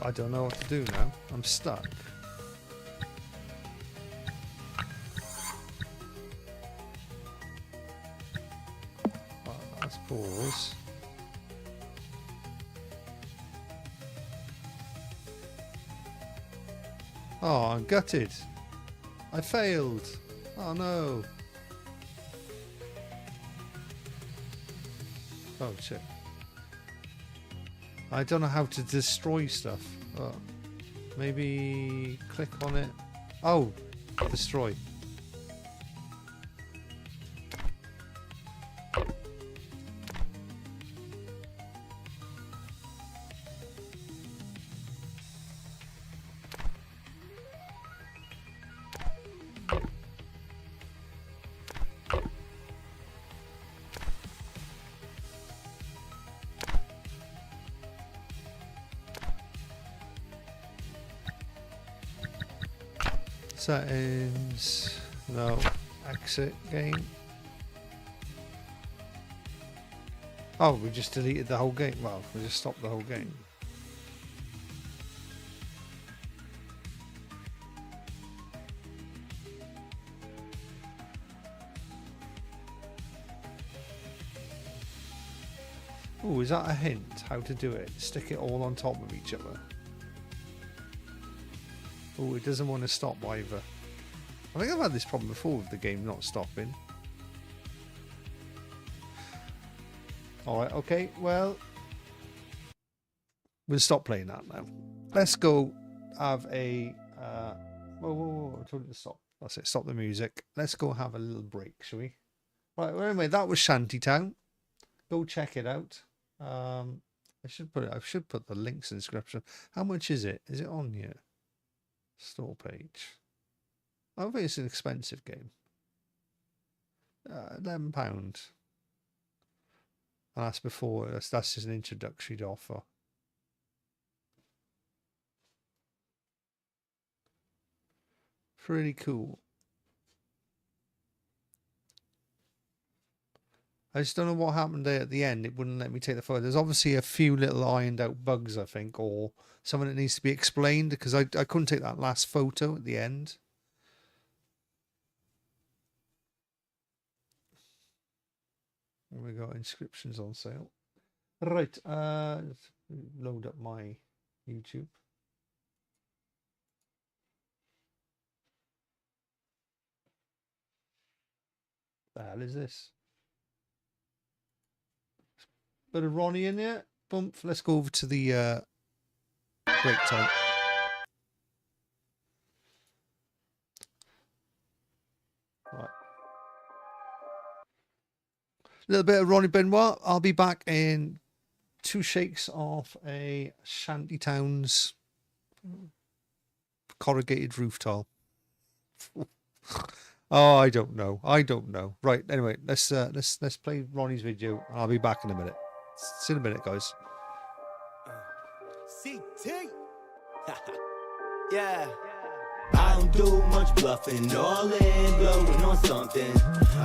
I don't know what to do now. I'm stuck. Right, let's pause. Oh, I'm gutted. I failed. Oh no. Oh shit. I don't know how to destroy stuff. Oh, maybe click on it. Oh, destroy. Settings, no, exit game. Oh, we just deleted the whole game. Well, we just stopped the whole game. Oh, is that a hint how to do it? Stick it all on top of each other. Oh, it doesn't want to stop either. I think I've had this problem before with the game not stopping. Alright, okay, well, we'll stop playing that now. Let's go have a... whoa, I told you to stop. That's it, stop the music. Let's go have a little break, shall we? Right, well, anyway, that was Shantytown. Go check it out. I should put the links in the description. How much is it? Is it on here? Store page. I don't think it's an expensive game. £11. And that's before. That's just an introductory offer. Pretty cool. I just don't know what happened there at the end. It wouldn't let me take the photo. There's obviously a few little ironed out bugs, I think, or something that needs to be explained, because I couldn't take that last photo at the end. We got inscriptions on sale. Right, let's load up my YouTube. The hell is this? Bit of Ronnie in there. Bump. Let's go over to the break time. Right. A little bit of Ronnie Benoit. I'll be back in 2 shakes of a Shantytown's corrugated roof tile. Oh, I don't know. Right. Anyway, let's play Ronnie's video, and I'll be back in a minute. See you in a minute, guys. CT. Yeah. I don't do much bluffing, all in, blowing on something.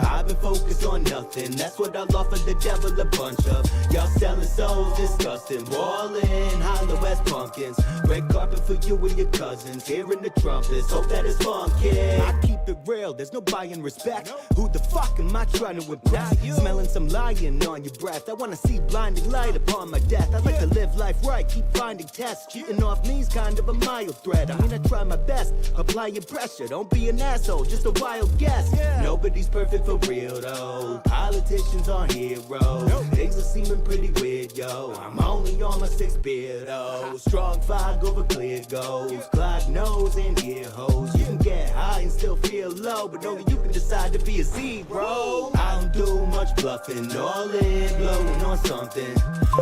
I've been focused on nothing, that's what I'll offer the devil a bunch of. Y'all selling souls, disgusting, ballin', hollow as pumpkins. Red carpet for you and your cousins, hearing the trumpets, hope that it's funky. I keep it real, there's no buying respect. Who the fuck am I trying to impress? Smelling some lying on your breath, I wanna see blinding light upon my death. I like to live life right, keep finding tests. Cheating off me's kind of a mild threat. I mean I try my best, applying pressure. Don't be an asshole, just a wild guess. Nobody's perfect for real though. Politicians aren't heroes. Things are seeming pretty weird, yo. I'm only on my sixth beer though. Strong fog over clear goals. Clock nose and ear holes. You can get high and still feel low, but only you can decide to be a zero. I don't do much bluffing, all in, blowing on something.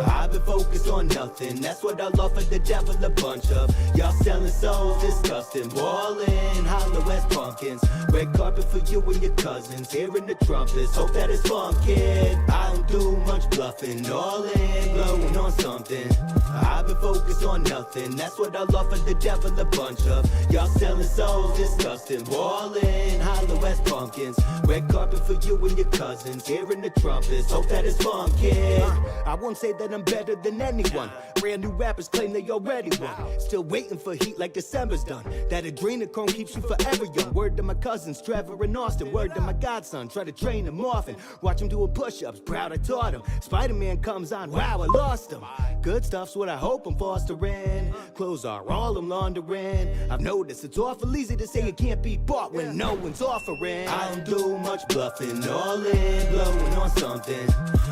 I've been focused on nothing, that's what I'll offer the devil a bunch of. Y'all selling souls, disgusting, ballin', hollow as pumpkins. Red carpet for you and your cousins, hearing the trumpets, hope that it's funkin'. I don't do much bluffing, all in, blowing on something. I've been focused on nothing, that's what I'll offer the devil a bunch of. Y'all selling souls, disgusting, ballin', hollow as pumpkins. Red carpet for you and your cousins, hearing the trumpets, hope that it's funkin'. I won't say that I'm better than anyone. Brand new rappers claim they already won. Still waiting for heat like December's done. That adrenochrome keeps you forever young. Word to my cousins, Trevor and Austin. Word to my godson, try to train him often. Watch him doing push-ups, proud I taught him. Spider-Man comes on, wow, I lost him. Good stuff's what I hope I'm fostering. Clothes are all I'm laundering. I've noticed it's awful easy to say it can't be bought when no one's offering. I don't do much bluffing, all in, blowing on something.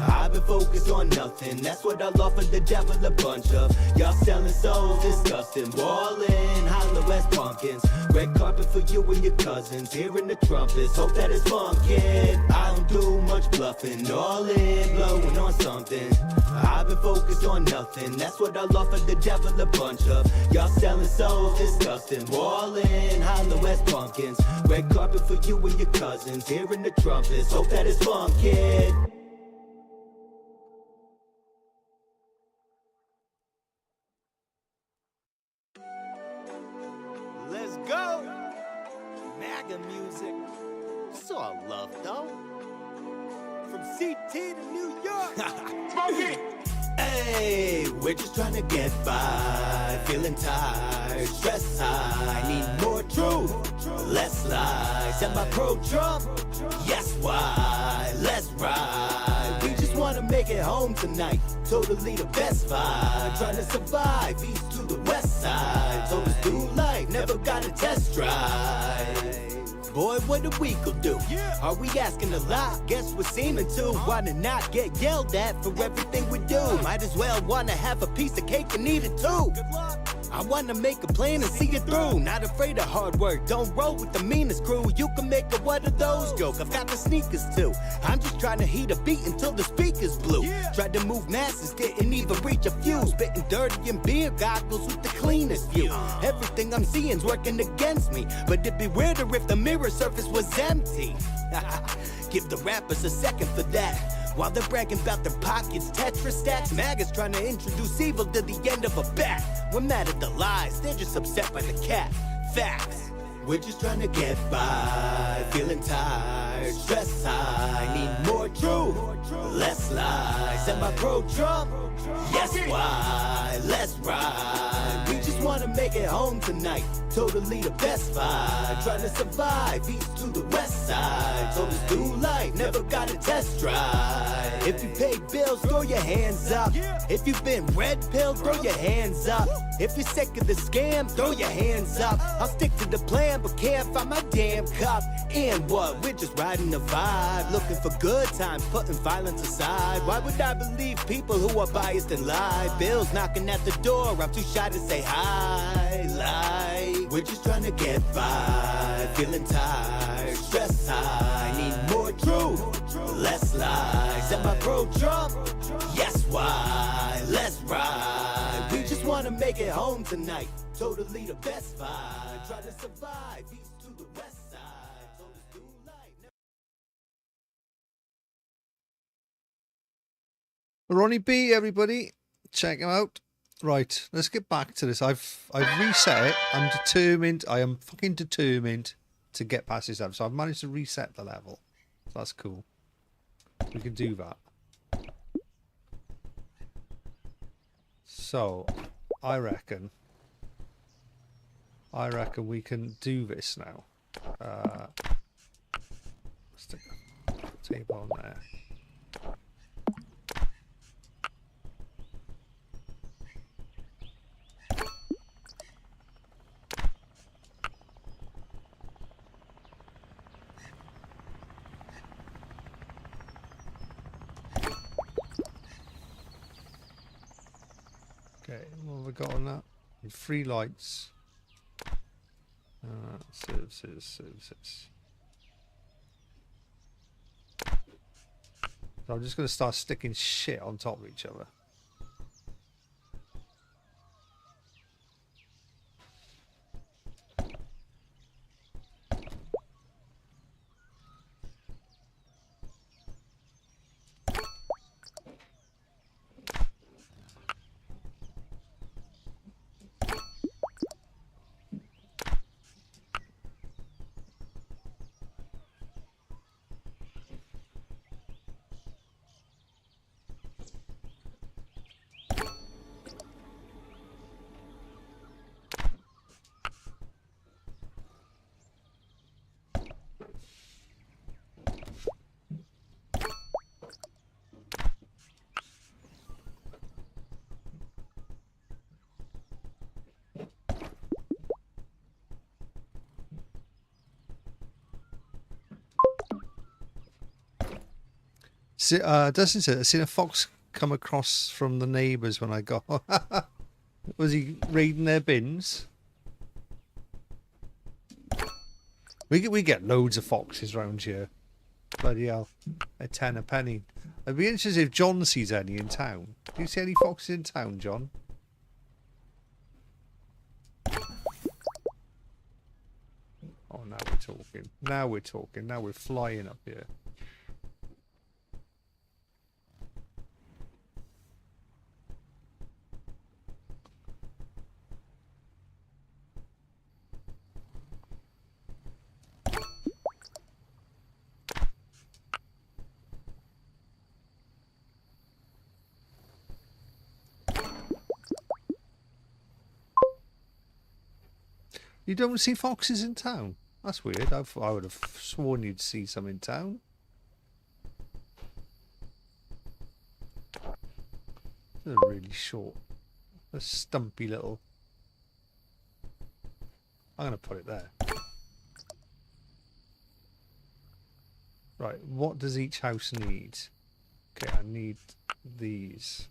I've been focused on nothing, that's what I'll offer the devil a bunch of. Y'all selling souls, disgusting, ballin', hollow as pumpkins. Red carpet for you and your cousins, hearing the trumpets, hope that it's funkin'. I don't do much bluffing, all in, blowing on something. I've been focused on nothing, that's what I'll offer the devil a bunch of. Y'all selling souls, disgusting, ballin', hollow as pumpkins. Red carpet for you and your cousins, hearing the trumpets, hope that it's funkin'. Let's go! MAGA music. It's all love, though. From CT to New York. Smoke it! Hey, we're just trying to get by. Feeling tired, stress high. Need more truth, less lies. Am I pro-Trump? Yes, why? Let's ride. We just want to make it home tonight. Totally the best vibe. Trying to survive east to the west side. Told us do life, never got a test drive. Boy, what a week will do. Are we asking a lot? Guess we're seeming to wanna not get yelled at for everything we do. Might as well wanna have a piece of cake and eat it too. I wanna make a plan and see it through. Not afraid of hard work, don't roll with the meanest crew. You can make a what of those joke, I've got the sneakers too. I'm just trying to heat a beat until the speakers blue. Tried to move masses, didn't even reach a few. Spitting dirty and beer goggles with the cleanest view. Everything I'm seeing's working against me, but it'd be weirder if the mirror surface was empty. Give the rappers a second for that. While they're bragging about their pockets, Tetris stacks, MAGA's trying to introduce evil to the end of a bat. We're mad at the lies, they're just upset by the cat. Facts. We're just trying to get by, feeling tired, stress high. Need more truth, less lies. Am I pro-Trump? Yes, why? Let's ride. We just want to make it home tonight. Totally the best vibe. Trying to survive east to the west side. Told us do life, never got a test drive. If you pay bills, throw your hands up. If you've been red pilled, throw your hands up. If you're sick of the scam, throw your hands up. I'll stick to the plan, but can't find my damn cup. And what? We're just riding the vibe. Looking for good times, putting violence aside. Why would I believe people who are biased and lie? Bills knocking at the door, I'm too shy to say hi. Like, we're just trying to get by. Feeling tired, stress high. Need more truth, less lies. Am I pro-Trump? Yes, why? Let's ride. We just want to make it home tonight. Totally the best vibe. Try to survive east to the west side. Told us do life. Ronnie B, everybody, check him out. Right, let's get back to this. I've reset it. I'm determined. I am fucking determined to get past this level. So I've managed to reset the level. So that's cool. We can do that. So I reckon we can do this now. Stick a tape on there. Okay, what have we got on that? 3 lights. Services. So I'm just going to start sticking shit on top of each other. Dustin said, I seen a fox come across from the neighbours when I got. Was he raiding their bins? We get loads of foxes round here. Bloody hell. A 10 a penny. I'd be interested if John sees any in town. Do you see any foxes in town, John? Oh, now we're talking. Now we're talking. Now we're flying up here. You don't see foxes in town? That's weird. I would have sworn you'd see some in town. They're really short. A stumpy little. I'm going to put it there. Right, what does each house need? Okay, I need these.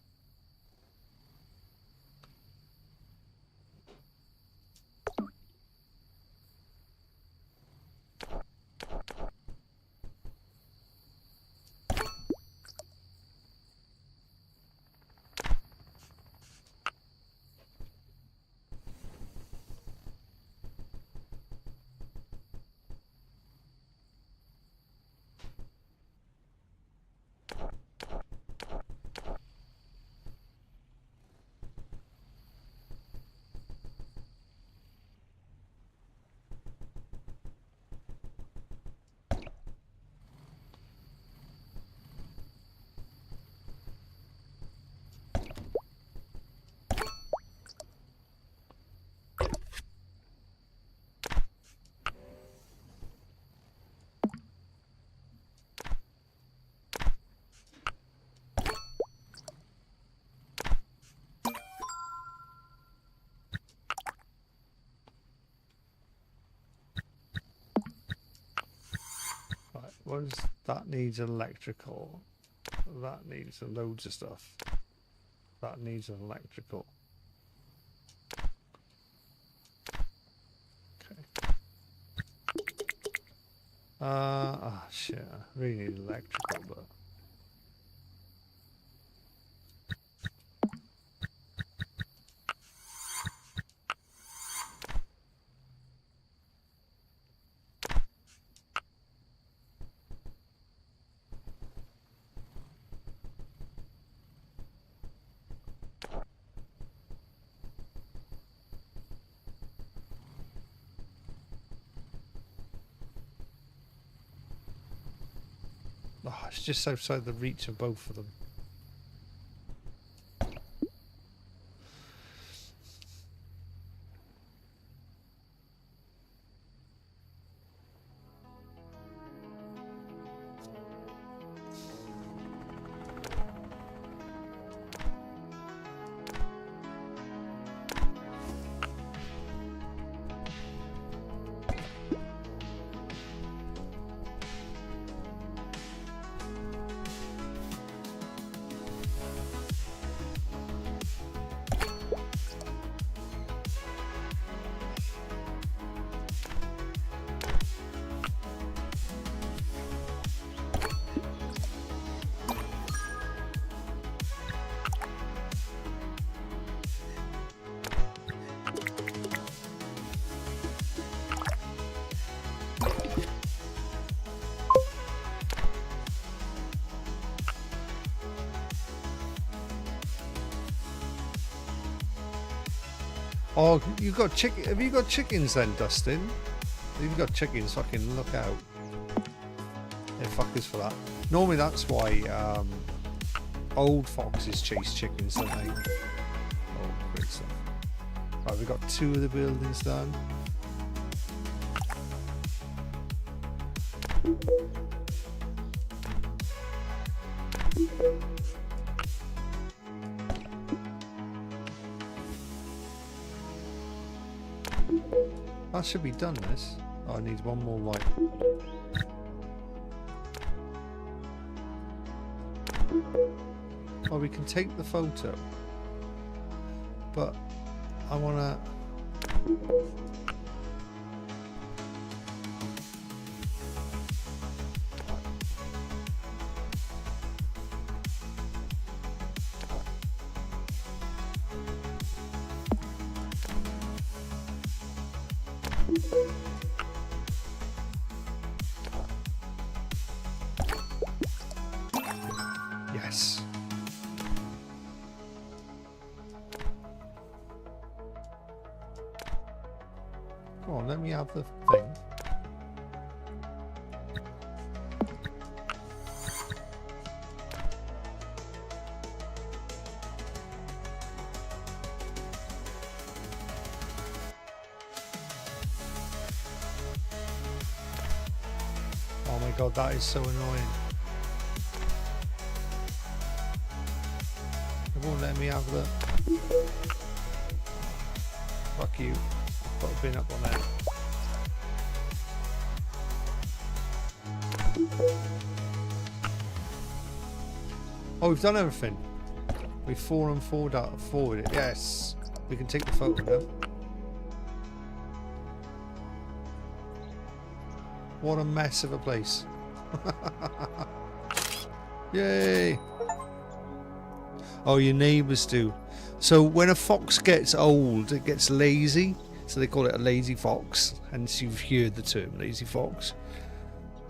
What is that? Needs electrical. That needs loads of stuff. That needs an electrical. Okay. Shit. I really need electrical, but. It's just outside the reach of both of them. Oh, you got chicken? Have you got chickens then, Dustin? If you've got chickens, fucking look out. They're fuckers for that. Normally that's why old foxes chase chickens, don't they? Oh, great stuff. Right, we've got 2 of the buildings done. That should be done, this. Oh, I need one more light. Oh, we can take the photo. But I wanna... Yes. Come on, let me have the thing. Oh my god, that is so annoying. It won't let me have the... Fuck you. Put a bin up on there. Oh, we've done everything. We've forward it. Yes. We can take the photo now. What a mess of a place. Yay! Oh, your neighbours do. So when a fox gets old, it gets lazy. So they call it a lazy fox. Hence you've heard the term lazy fox.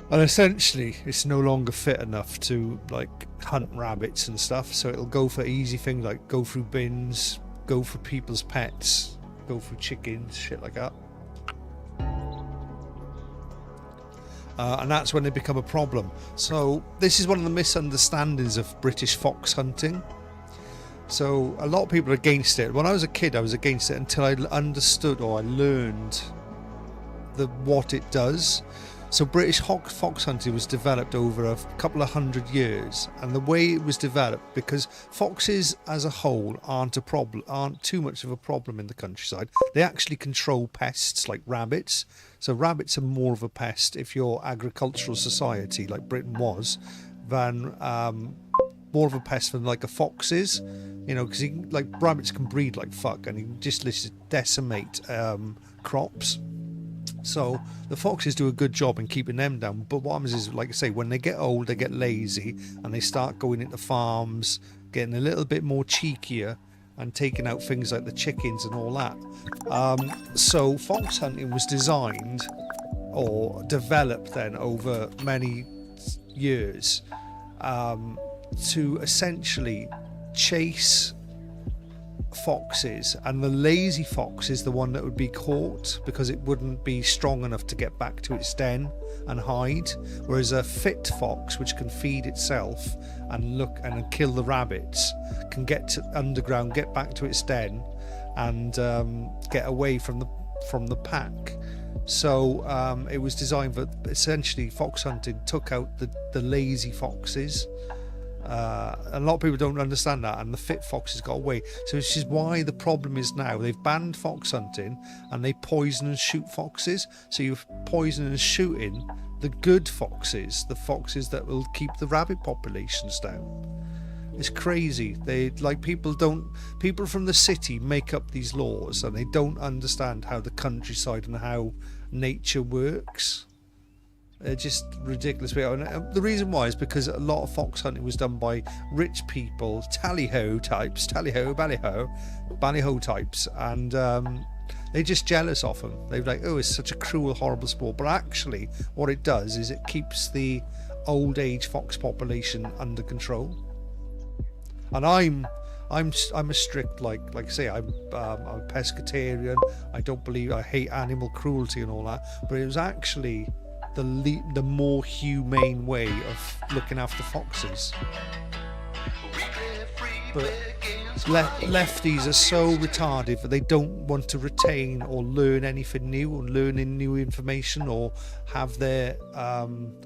And essentially, it's no longer fit enough to like hunt rabbits and stuff. So it'll go for easy things like go through bins, go for people's pets, go through chickens, shit like that. And that's when they become a problem. So this is one of the misunderstandings of British fox hunting. So a lot of people are against it. When I was a kid, I was against it until I understood or I learned what it does. So British fox hunting was developed over a couple of 100 years, and the way it was developed, because foxes as a whole aren't too much of a problem in the countryside. They actually control pests like rabbits. So rabbits are more of a pest if you're agricultural society like Britain was, than more of a pest than like a fox is. You know, because like rabbits can breed like fuck, and he just decimate crops. So the foxes do a good job in keeping them down. But what happens is, like I say, when they get old, they get lazy and they start going into farms, getting a little bit more cheekier and taking out things like the chickens and all that. So fox hunting was designed or developed then over many years to essentially chase foxes, and the lazy fox is the one that would be caught because it wouldn't be strong enough to get back to its den and hide, whereas a fit fox, which can feed itself and look and kill the rabbits, can get to underground, get back to its den, and get away from the pack. So it was designed for, essentially, fox hunting took out the lazy foxes. A lot of people don't understand that, and the fit foxes got away. So this is why the problem is now they've banned fox hunting and they poison and shoot foxes. So you're poisoning and shooting the good foxes, the foxes that will keep the rabbit populations down. It's crazy. They people from the city make up these laws, and they don't understand how the countryside and how nature works. They're just ridiculous. And the reason why is because a lot of fox hunting was done by rich people, tally-ho types, tally-ho, ballyho types, and they're just jealous of them. They're like, oh, it's such a cruel, horrible sport. But actually, what it does is it keeps the old age fox population under control. And I'm a strict, like I say, I'm a pescatarian. I hate animal cruelty and all that. But it was actually the more humane way of looking after foxes. But lefties are so retarded that they don't want to retain or learn anything new, or learn new information, or have their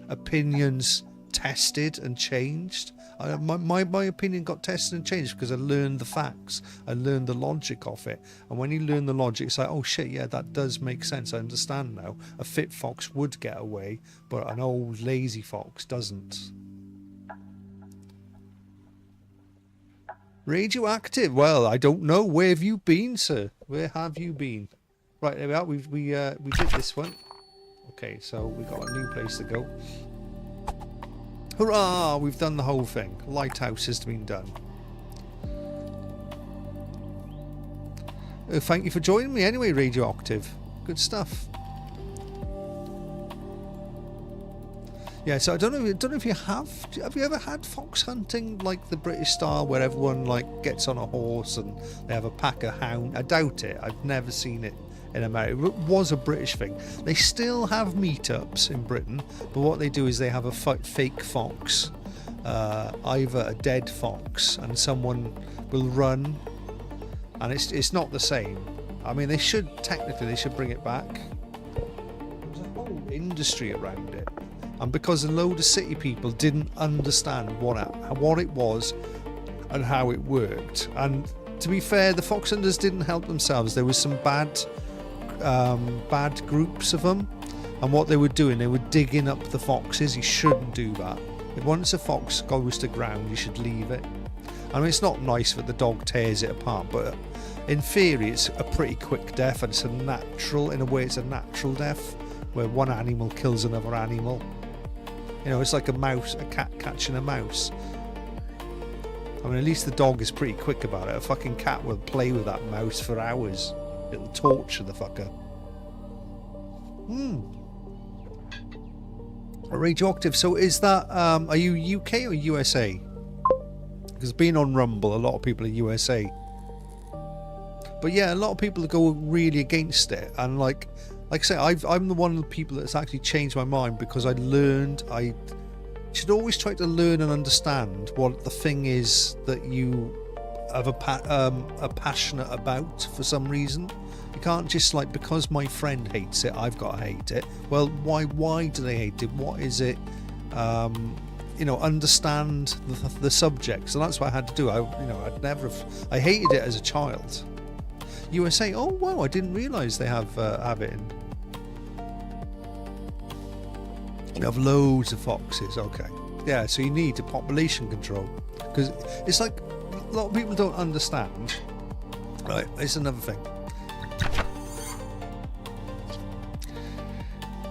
opinions tested and changed. My opinion got tested and changed because I learned the facts. I learned the logic of it. And when you learn the logic, it's like, oh shit, yeah, that does make sense. I understand now. A fit fox would get away, but an old lazy fox doesn't. Radioactive. Well, I don't know. Where have you been, sir? Where have you been? Right, there we are. We did this one. Okay, so we got a new place to go. Hurrah! We've done the whole thing. Lighthouse has been done. Thank you for joining me anyway, Radioactive. Good stuff. Yeah, so I don't know if you have you ever had fox hunting like the British style, where everyone like gets on a horse and they have a pack of hound? I doubt it. I've never seen it in America. It was a British thing. They still have meetups in Britain, but what they do is they have a fake fox, either a dead fox, and someone will run, and it's not the same. I mean, they should bring it back. There's a whole industry around it, and because a load of city people didn't understand what it was and how it worked. And to be fair, the fox hunters didn't help themselves. There was some bad groups of them, and what they were doing, they were digging up the foxes. You shouldn't do that. If once a fox goes to ground, you should leave it. I mean, it's not nice that the dog tears it apart, but in theory it's a pretty quick death, and it's a natural death where one animal kills another animal. You know, it's like a cat catching a mouse. I mean, at least the dog is pretty quick about it. A fucking cat will play with that mouse for hours. It'll torture the fucker. Radioactive. So is that, are you UK or USA? Because being on Rumble, a lot of people are USA. But yeah, a lot of people go really against it. And like I say, I'm the one of the people that's actually changed my mind, because I learned I should always try to learn and understand what the thing is that you are passionate about for some reason. You can't just like, because my friend hates it, I've got to hate it. Well, why do they hate it? What is it? You know, understand the subject. So that's what I had to do. I hated it as a child. USA. Oh wow, I didn't realise they have it in. You have loads of foxes. Okay, yeah. So you need a population control, because it's like a lot of people don't understand. Right, it's another thing.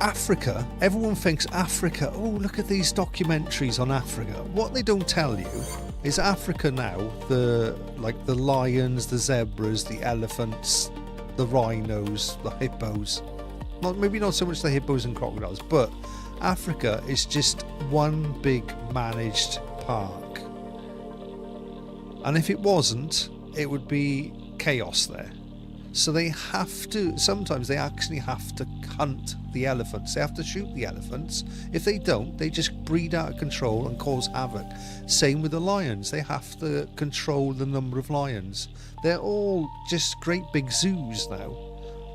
Africa, everyone thinks Africa, oh look at these documentaries on Africa. What they don't tell you is Africa now, the lions, the zebras, the elephants, the rhinos, the hippos, maybe not so much the hippos and crocodiles, but Africa is just one big managed park. And if it wasn't, it would be chaos there. So they have to, sometimes they actually have to hunt the elephants. They have to shoot the elephants. If they don't, they just breed out of control and cause havoc. Same with the lions. They have to control the number of lions. They're all just great big zoos now.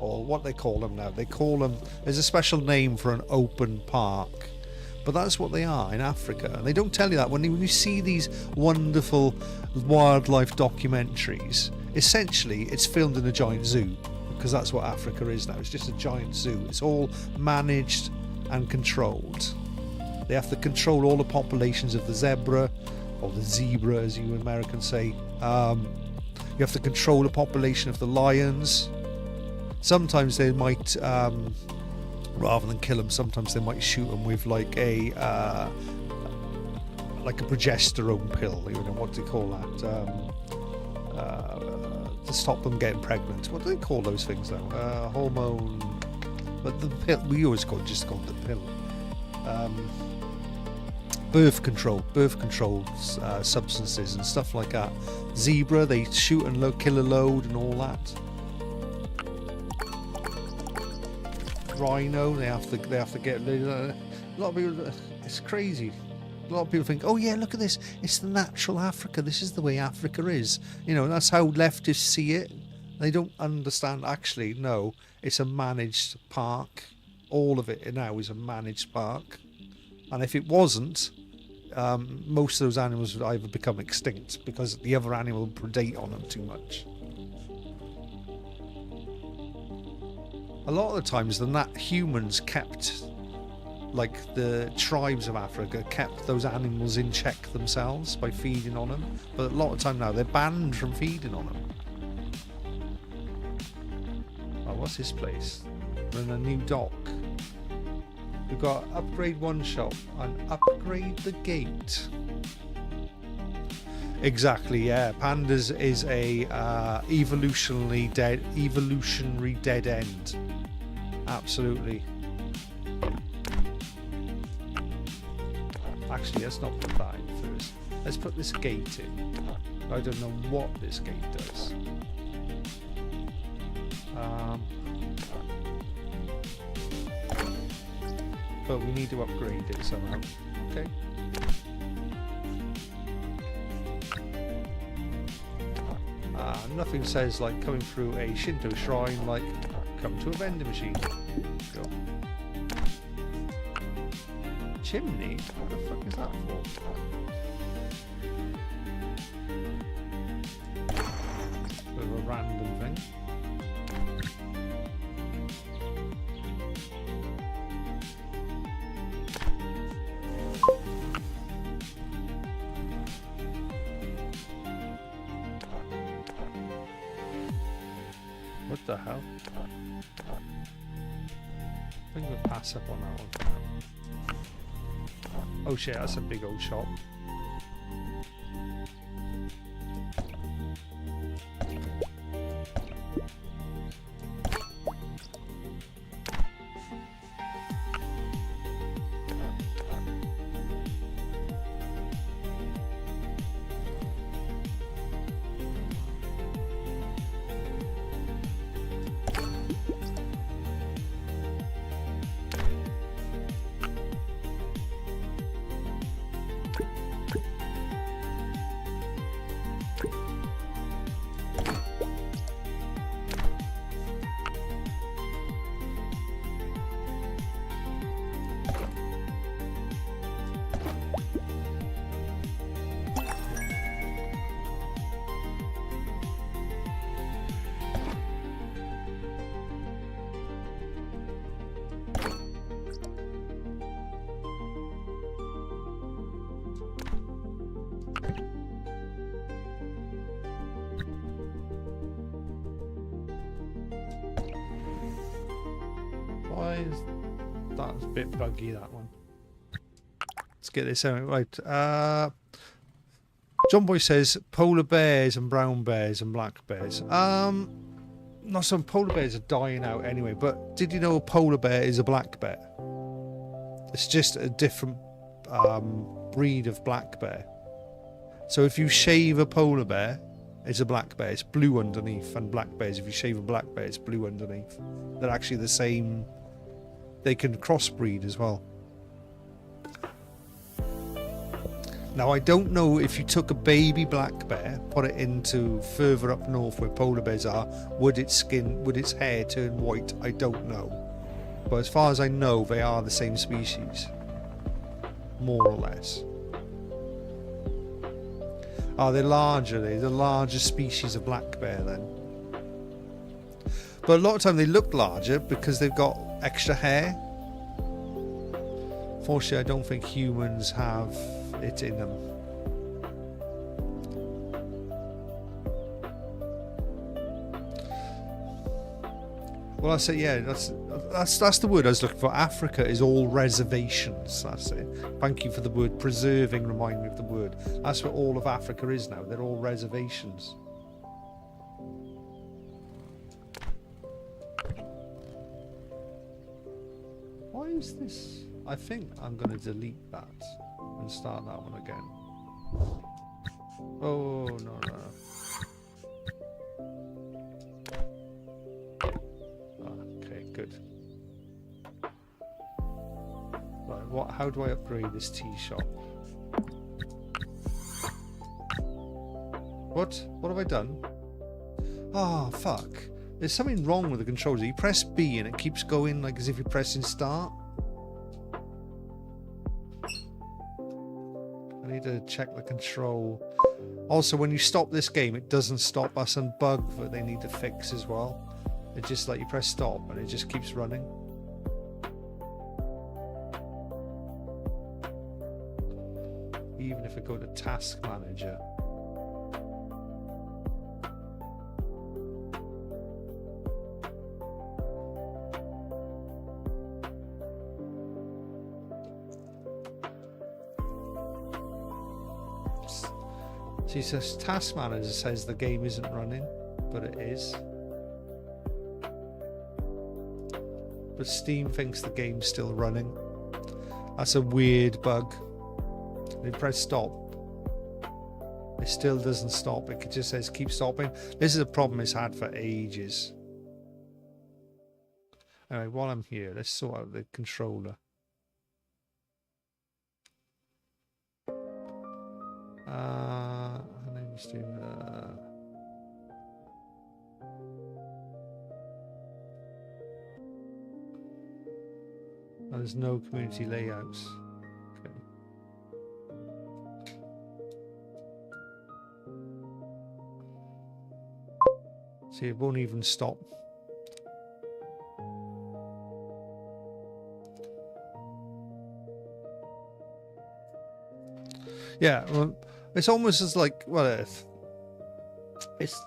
Or what they call them now. They call them, there's a special name for an open park. But that's what they are in Africa. And they don't tell you that when you see these wonderful wildlife documentaries. Essentially, it's filmed in a giant zoo, because that's what Africa is now. It's just a giant zoo. It's all managed and controlled. They have to control all the populations of the zebra, or the zebra as you Americans say. You have to control the population of the lions. Sometimes they might, rather than kill them, sometimes they might shoot them with like a progesterone pill. You know, what do you call that? To stop them getting pregnant. What do they call those things though? Hormone. But the pill, we always just call it the pill. Birth control substances and stuff like that. Zebra, they shoot and kill a load and all that. Rhino, they have to get a lot of people. It's crazy. A lot of people think, oh yeah, look at this, it's the natural Africa, this is the way Africa is, you know, that's how leftists see it. They don't understand, actually, no, it's a managed park. All of it now is a managed park, and if it wasn't, most of those animals would either become extinct because the other animal would predate on them too much. A lot of the times the humans kept, like the tribes of Africa kept those animals in check themselves by feeding on them, but a lot of time now they're banned from feeding on them. Oh, what's this place? We're in a new dock. We've got upgrade one shop and upgrade the gate. Exactly, yeah. Pandas is a evolutionary dead end. Absolutely. Actually, let's not put that in first. Let's put this gate in. I don't know what this gate does. But we need to upgrade it somehow. Okay. Nothing says like coming through a Shinto shrine like come to a vending machine. Go. Chimney? What the fuck is that for? Bit of a random thing. What the hell? I think we'll pass up on that one for now. Oh shit, that's a big old shop. Why is that's a bit buggy, that one? Let's get this out right. John Boy says polar bears and brown bears and black bears. Not some polar bears are dying out anyway, but did you know a polar bear is a black bear? It's just a different breed of black bear. So if you shave a polar bear It's a black bear. It's blue underneath, and black bears, if you shave a black bear, it's blue underneath. They're actually the same. They can crossbreed as well. Now, I don't know if you took a baby black bear, put it into further up north where polar bears are, would its hair turn white? I don't know. But as far as I know, they are the same species. More or less. Oh, they're larger. They're the larger species of black bear then. But a lot of time they look larger because they've got extra hair. Fortunately, I don't think humans have it in them. Well, I say, yeah, that's the word I was looking for. Africa is all reservations. That's it. Thank you for the word preserving. Remind me of the word. That's what all of Africa is now. They're all reservations. Why is this? I think I'm going to delete that and start that one again. Oh, no. Good. Right, how do I upgrade this tea shop? What have I done? Oh, fuck. There's something wrong with the controls. You press B and it keeps going like as if you're pressing start. I need to check the control. Also, when you stop this game, it doesn't stop. That's a bug that they need to fix as well. It's just like you press stop and it just keeps running. Even if I go to task manager. See, so task manager says the game isn't running, but it is. But Steam thinks the game's still running. That's a weird bug. When you press stop, it still doesn't stop. It just says keep stopping. This is a problem it's had for ages. Anyway, while I'm here, let's sort out the controller. Let's do Oh, there's no community layouts. Okay. See, it won't even stop. Yeah, well, it's almost as like, well, it's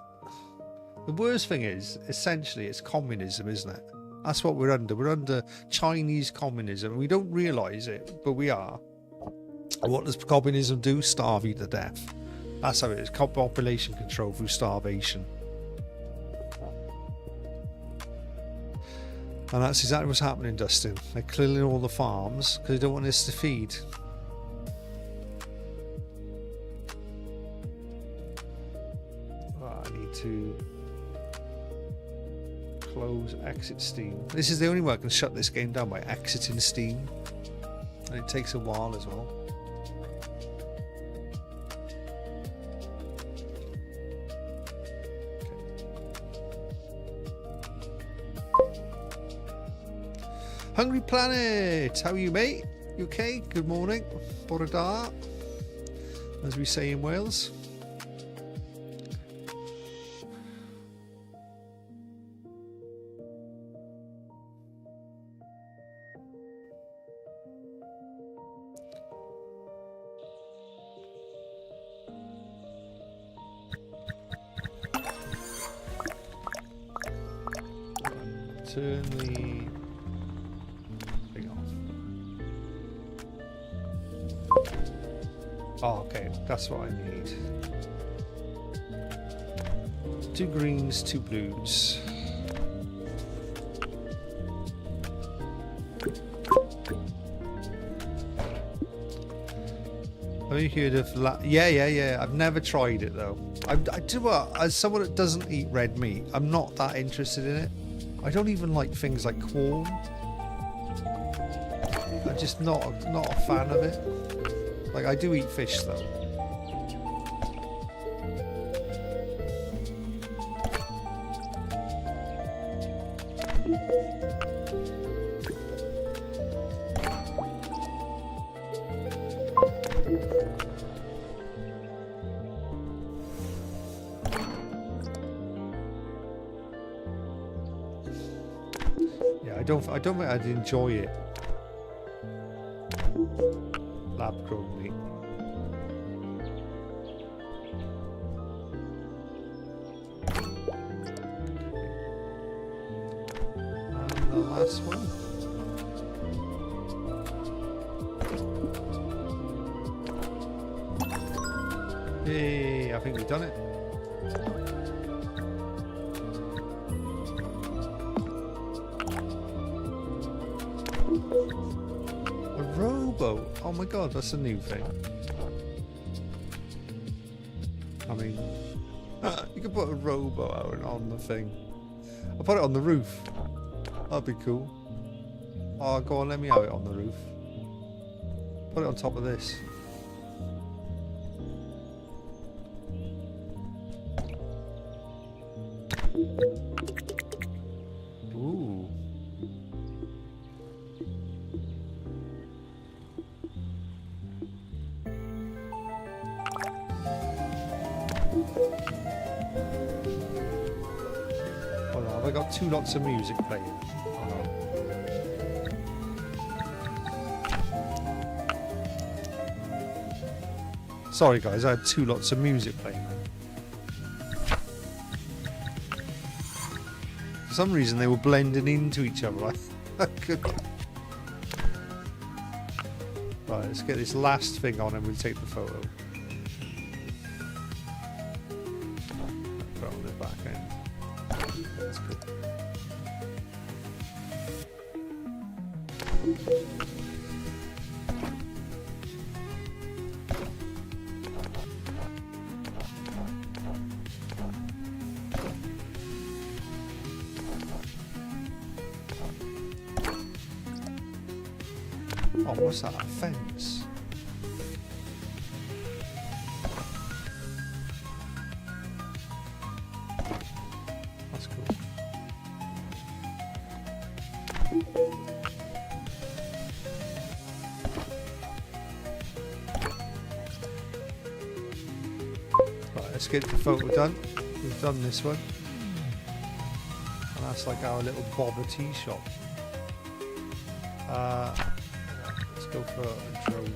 the worst thing is, essentially, it's communism, isn't it? That's what we're under. We're under Chinese communism. We don't realise it, but we are. What does communism do? Starve you to death. That's how it is. Population control through starvation. And that's exactly what's happening, Dustin. They're clearing all the farms because they don't want us to feed. I need to close, exit Steam. This is the only way I can shut this game down, by exiting Steam. And it takes a while as well. Okay. Hungry Planet! How are you, mate? You okay? Good morning. Bore da, as we say in Wales. Turn the thing off. Oh, okay, that's what I need. 2 greens, 2 blues. I Have you heard of yeah. I've never tried it though. I do what, as someone that doesn't eat red meat, I'm not that interested in it. I don't even like things like corn. I'm just not a fan of it. Like, I do eat fish though. I don't think I'd enjoy it. Lab grown meat. And the last one. Hey, I think we've done it. Oh my god, that's a new thing. I mean, you can put a rowboat out on the thing. I'll put it on the roof. That'd be cool. Oh, go on, let me have it on the roof. Put it on top of this. Ooh. I got 2 lots of music playing. Oh, no. Sorry guys, I had 2 lots of music playing. For some reason they were blending into each other. I could... Right, let's get this last thing on and we'll take the photo. Put it on the back end. That's good. Oh, what's that? A fence? That's cool. Right, let's get the photo done. We've done this one. And that's like our little bobber tea shop. Let's go for a drone.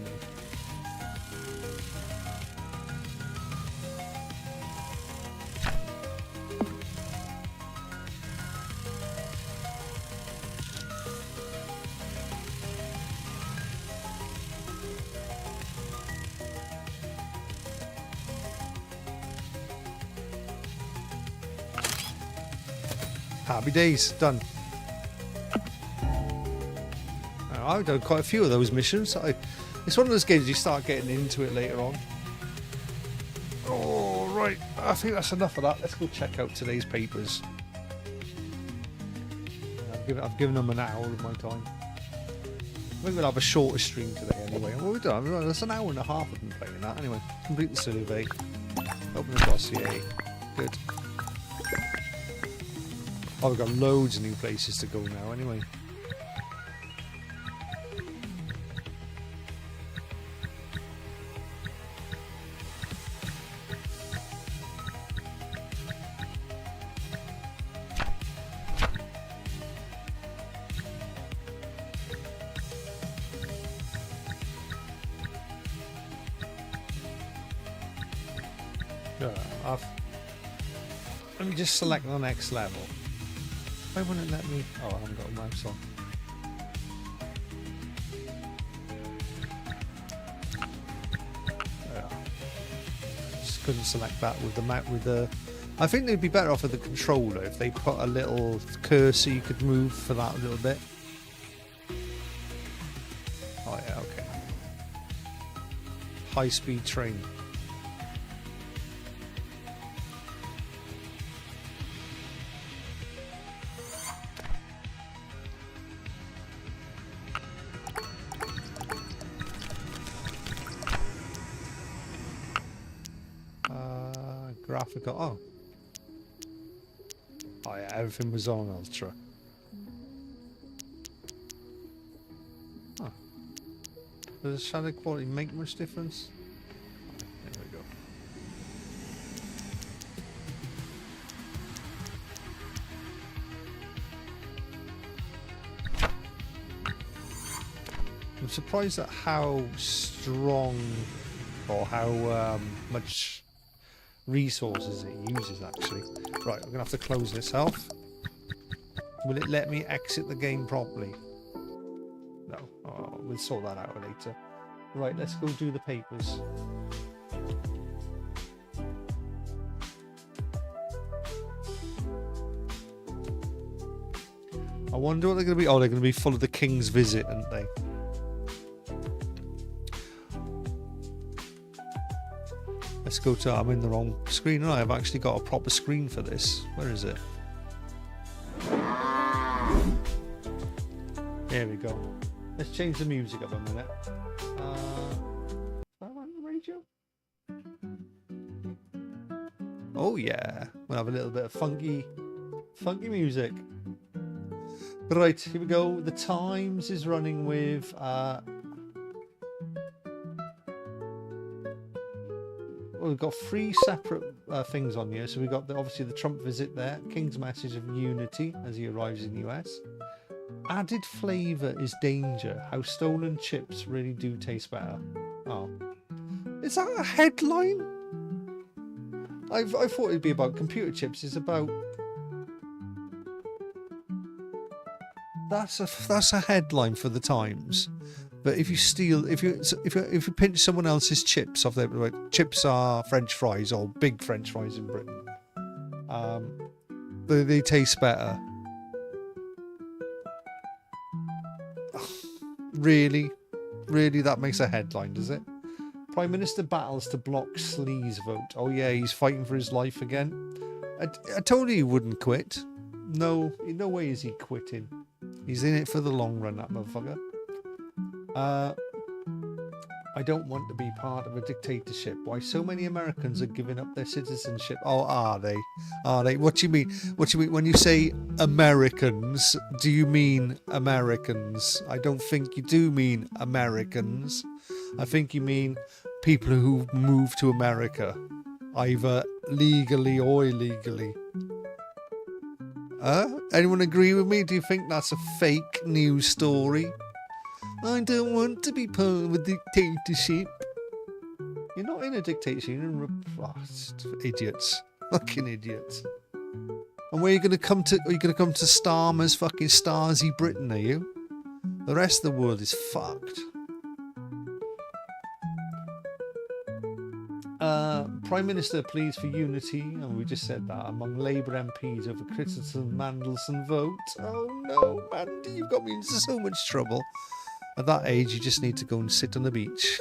Happy days, done. I've done quite a few of those missions. It's one of those games you start getting into it later on. Oh, right. I think that's enough of that. Let's go check out today's papers. I've given them an hour of my time. I think we'll have a shorter stream today anyway. Well, we've done. That's an hour and a half of them playing that. Anyway, complete the survey. Open the dossier. Good. Oh, we've got loads of new places to go now anyway. Let me just select the next level. Why wouldn't it let me? Oh, I haven't got a mouse on. Just couldn't select that with the map. With the, I think they'd be better off with the controller if they put a little cursor you could move for that a little bit. Oh yeah, okay. high-speed train. Graphical. Oh yeah, everything was on ultra. Huh. Does the shadow quality make much difference? There we go. I'm surprised at how strong or how much resources it uses actually. Right, I'm gonna have to close this off. Will it let me exit the game properly? No. Oh, we'll sort that out later. Right, let's go do the papers. I wonder what they're gonna be. Oh, they're gonna be full of the King's visit, aren't they? Let's go to, I'm in the wrong screen. No, I've actually got a proper screen for this. Where is it? There we go. Let's change the music up a minute. Is that on the radio? Oh yeah, we'll have a little bit of funky music. Right, here we go. The Times is running with we've got 3 separate things on here. So we've got obviously the Trump visit there, King's message of unity as he arrives in the US. Added flavour is danger. How stolen chips really do taste better. Oh, is that a headline? I thought it'd be about computer chips. It's about that's a headline for the Times. But if you steal, if you pinch someone else's chips off their, like, chips are French fries or big French fries in Britain. They taste better. Really, that makes a headline, does it? Prime Minister battles to block sleaze vote. Oh yeah, he's fighting for his life again. I told you he wouldn't quit. No way is he quitting. He's in it for the long run, that motherfucker. I don't want to be part of a dictatorship. Why so many Americans are giving up their citizenship? Oh, are they? Are they? What do you mean? What do you mean when you say Americans? Do you mean Americans? I don't think you do mean Americans. I think you mean people who move to America, either legally or illegally. Anyone agree with me? Do you think that's a fake news story? I don't want to be part of a dictatorship. You're not in a dictatorship. You're in idiots. Fucking idiots. And where are you going to come to? Are you going to come to Starmer's fucking Stasi Britain, are you? The rest of the world is fucked. Prime Minister pleads for unity, and we just said that, among Labour MPs over criticism of Mandelson vote. Oh no, Mandy, you've got me into so much trouble. At that age, you just need to go and sit on the beach.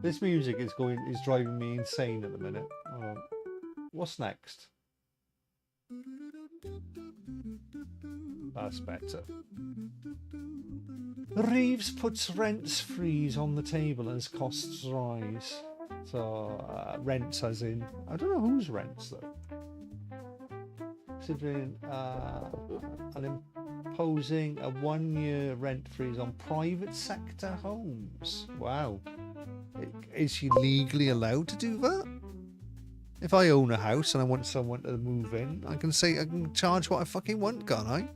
This music is driving me insane at the minute. What's next? That's better. Reeves puts rents freeze on the table as costs rise. So, rents as in, I don't know whose rents though. Considering and imposing a 1-year rent freeze on private sector homes. Wow. Is she legally allowed to do that? If I own a house and I want someone to move in, I can charge what I fucking want, can't I?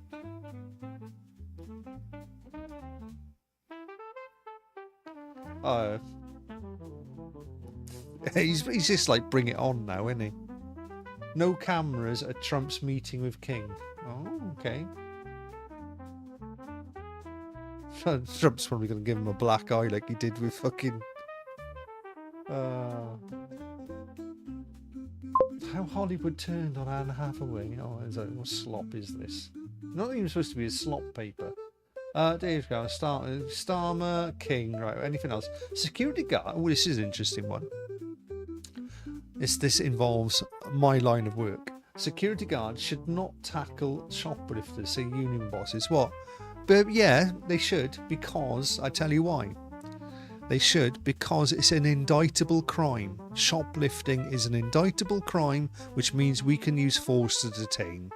He's just like, bring it on now, isn't he? No cameras at Trump's meeting with King. Oh, okay. Trump's probably going to give him a black eye like he did with fucking... how Hollywood turned on Anne Hathaway. Oh, it's like, what slop is this? Not even supposed to be a slop paper. There you go. Starmer, King. Right. Anything else? Security guard. Oh, this is an interesting one. This involves my line of work. Security guards should not tackle shoplifters, say union bosses. What? But yeah, they should, because I tell you why. They should, because it's an indictable crime. Shoplifting is an indictable crime, which means we can use force to detain.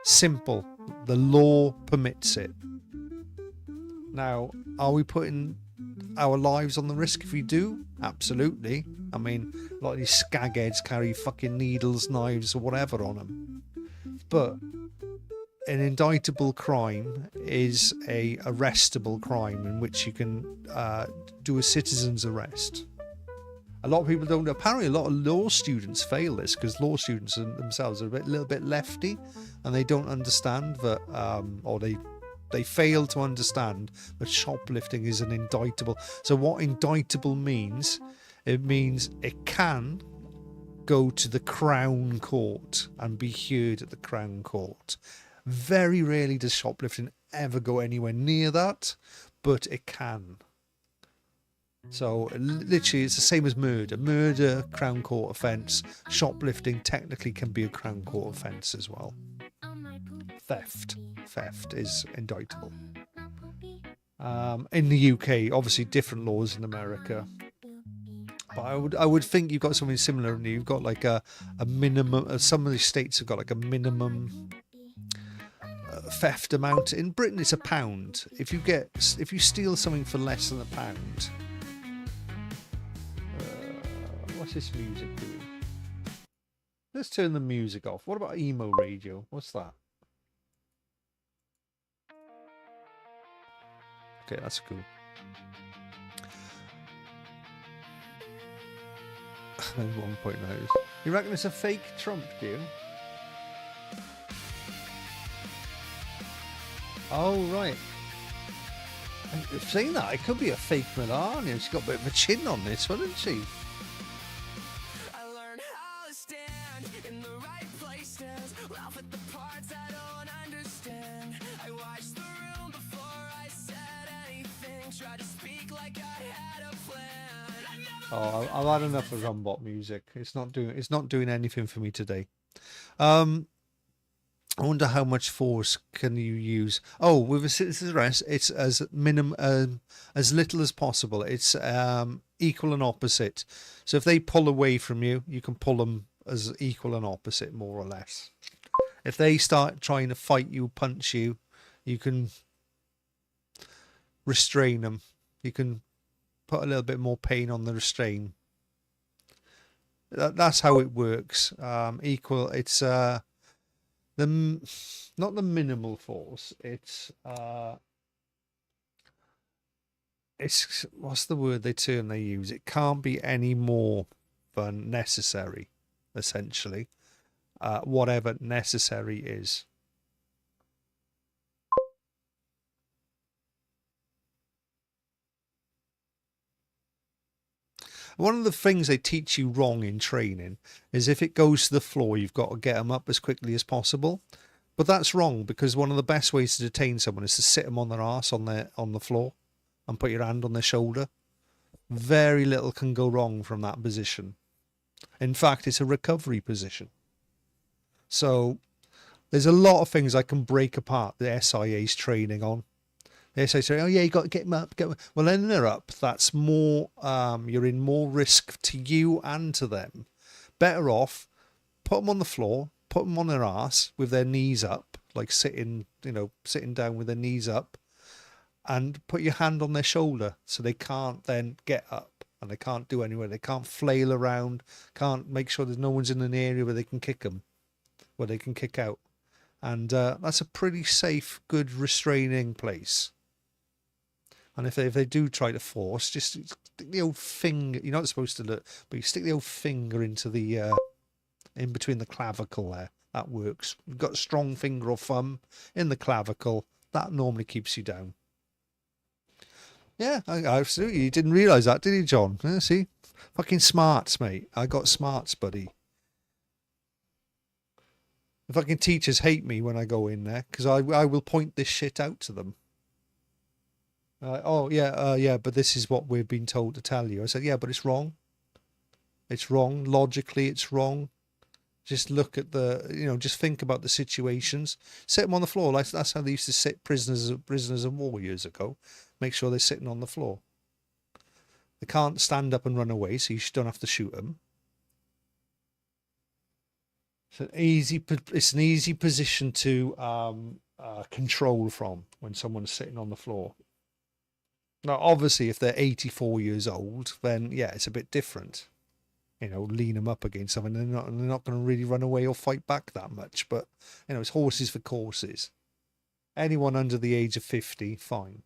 Simple. The law permits it. Now, are we putting our lives on the risk if we do? Absolutely. I mean, a lot of these skagheads carry fucking needles, knives, or whatever on them. But an indictable crime is a arrestable crime in which you can do a citizen's arrest. A lot of people don't. Apparently, a lot of law students fail this because law students themselves are a little bit lefty, and they don't understand that, or they fail to understand that shoplifting is an indictable. So, what indictable means? It means it can go to the Crown Court and be heard at the Crown Court. Very rarely does shoplifting ever go anywhere near that, but it can. So literally it's the same as murder. Murder, Crown Court offence. Shoplifting technically can be a Crown Court offence as well. Theft is indictable. In the UK, obviously different laws in America. But I would think you've got something similar. You've got like a minimum. Some of the states have got like a minimum theft amount. In Britain, it's £1. If you steal something for less than £1. What's this music doing? Let's turn the music off. What about emo radio? What's that? Okay, that's cool. There's 1.9. You reckon it's a fake Trump, do you? Oh, right. And saying that, it could be a fake Melania. She's got a bit of a chin on this one, hasn't she? I learned how to stand in the right places, laugh at the parts I don't understand. I watched the room before I said anything, tried to speak like I had a plan. Oh, I've had enough of Rumbot music. It's not doing anything for me today. I wonder how much force can you use. Oh, with a citizen's arrest, it's as as little as possible. It's equal and opposite. So if they pull away from you, you can pull them as equal and opposite, more or less. If they start trying to fight you, punch you, you can restrain them. You can put a little bit more pain on the restraint. That's how it works. Equal. It's not the minimal force. It's what's the word they use? It can't be any more than necessary, essentially. Whatever necessary is. One of the things they teach you wrong in training is if it goes to the floor, you've got to get them up as quickly as possible. But that's wrong, because one of the best ways to detain someone is to sit them on their arse on the floor and put your hand on their shoulder. Very little can go wrong from that position. In fact, it's a recovery position. So there's a lot of things I can break apart the SIA's training on. They say, oh yeah, you got to get them up. Well, then they're up. That's more. You're in more risk to you and to them. Better off, put them on the floor, put them on their ass with their knees up, like sitting down with their knees up, and put your hand on their shoulder so they can't then get up and they can't do anywhere. They can't flail around. Can't make sure there's no one's in an area where they can kick them, where they can kick out, and that's a pretty safe, good restraining place. And if they do try to force, just stick the old finger. You're not supposed to look, but you stick the old finger into the in between the clavicle there. That works. You've got a strong finger or thumb in the clavicle. That normally keeps you down. Yeah, absolutely. You didn't realise that, did you, John? Yeah, see? Fucking smarts, mate. I got smarts, buddy. The fucking teachers hate me when I go in there because I will point this shit out to them. Oh yeah, but this is what we've been told to tell you. I said, yeah, but it's wrong. It's wrong. Logically, it's wrong. Just look at just think about the situations. Sit them on the floor. Like that's how they used to sit prisoners of war years ago. Make sure they're sitting on the floor. They can't stand up and run away, so you don't have to shoot them. It's an easy position to control from when someone's sitting on the floor. Now, obviously, if they're 84 years old, then yeah, it's a bit different. Lean them up against something. They're not going to really run away or fight back that much. But it's horses for courses. Anyone under the age of 50, fine.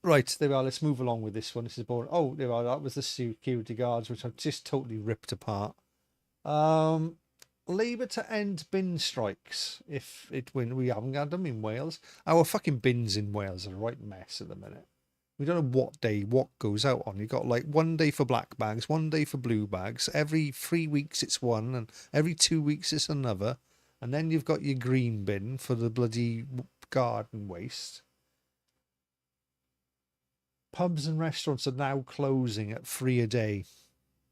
Right, there we are. Let's move along with this one. This is boring. Oh, there we are. That was the security guards, which I've just totally ripped apart. Labour to end bin strikes. We haven't had them in Wales. Our fucking bins in Wales are a right mess at the minute. We don't know what day what goes out on. You've got like 1 day for black bags, 1 day for blue bags. Every 3 weeks it's one, and every 2 weeks it's another. And then you've got your green bin for the bloody garden waste. Pubs and restaurants are now closing at 3 a day.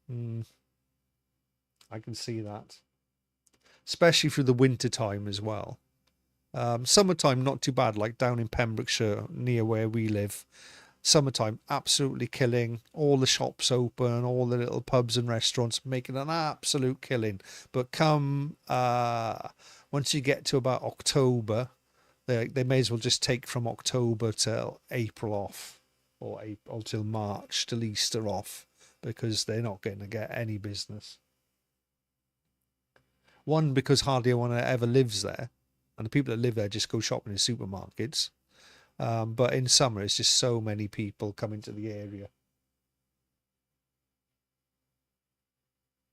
I can see that. Especially through the winter time as well. Summertime, not too bad, like down in Pembrokeshire, near where we live. Summertime, absolutely killing. All the shops open, all the little pubs and restaurants making an absolute killing. But once you get to about October, they may as well just take from October till April off. Or till March, till Easter off, because they're not going to get any business. One, because hardly anyone ever lives there, and the people that live there just go shopping in supermarkets. But in summer, it's just so many people coming to the area.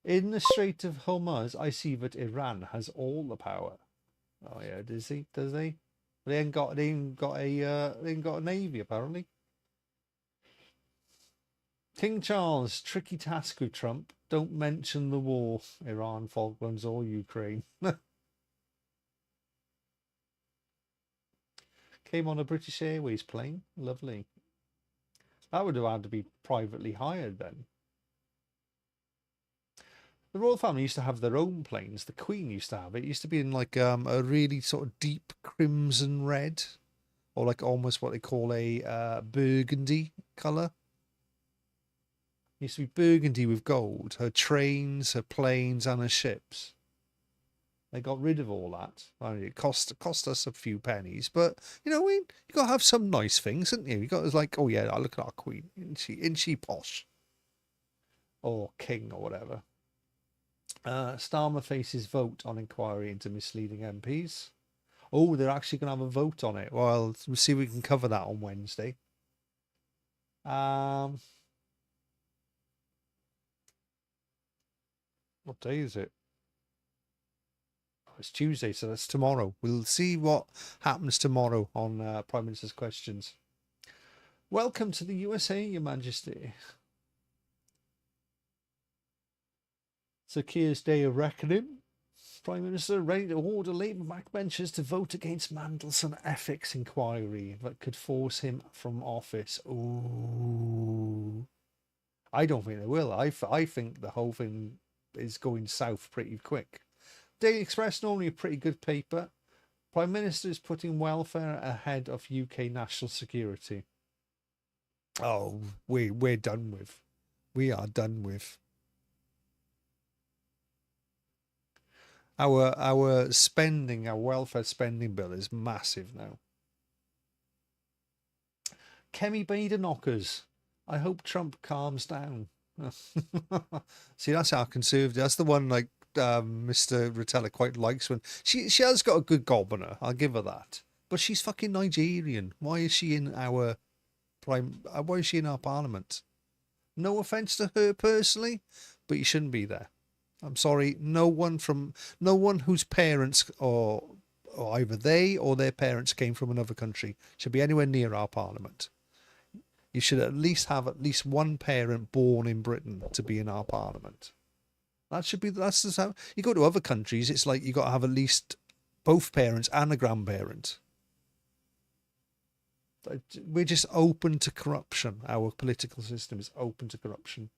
In the Strait of Hormuz, I see that Iran has all the power. Oh yeah, does he? They ain't got a navy apparently. King Charles, tricky task with Trump. Don't mention the war, Iran, Falklands, or Ukraine. Came on a British Airways plane. Lovely. That would have had to be privately hired then. The royal family used to have their own planes. The Queen used to have it. It used to be in like a really sort of deep crimson red, or like almost what they call a burgundy colour. Used to be burgundy with gold. Her trains, her planes, and her ships. They got rid of all that. I mean, it cost us a few pennies, but you got to have some nice things, haven't you? You got to like, oh yeah, look at our queen. Isn't she posh? Or king or whatever. Starmer faces vote on inquiry into misleading MPs. Oh, they're actually going to have a vote on it. Well, we'll see if we can cover that on Wednesday. What day is it? Oh, it's Tuesday, so that's tomorrow. We'll see what happens tomorrow on Prime Minister's Questions. Welcome to the USA, Your Majesty. So Keir's day of reckoning. Prime Minister ready to order Labour backbenchers to vote against Mandelson ethics inquiry that could force him from office. Ooh. I don't think they will. I think the whole thing is going south pretty quick. Daily Express, normally a pretty good paper. Prime Minister is putting welfare ahead of UK national security. Oh, we're done with. We are done with. Our spending, our welfare spending bill is massive now. Kemi Bader knockers. I hope Trump calms down. See, that's our conservative. That's the one like Mr. Rotella quite likes when she has got a good gob on her. I'll give her that. But she's fucking Nigerian. Why is she in our why is she in our parliament? No offense to her personally, but you shouldn't be there. I'm sorry. No one whose parents or either they or their parents came from another country should be anywhere near our parliament. You should at least have one parent born in Britain to be in our parliament. That should be, that's just how, you go to other countries, it's like you got to have at least both parents and a grandparent. We're just open to corruption. Our political system is open to corruption.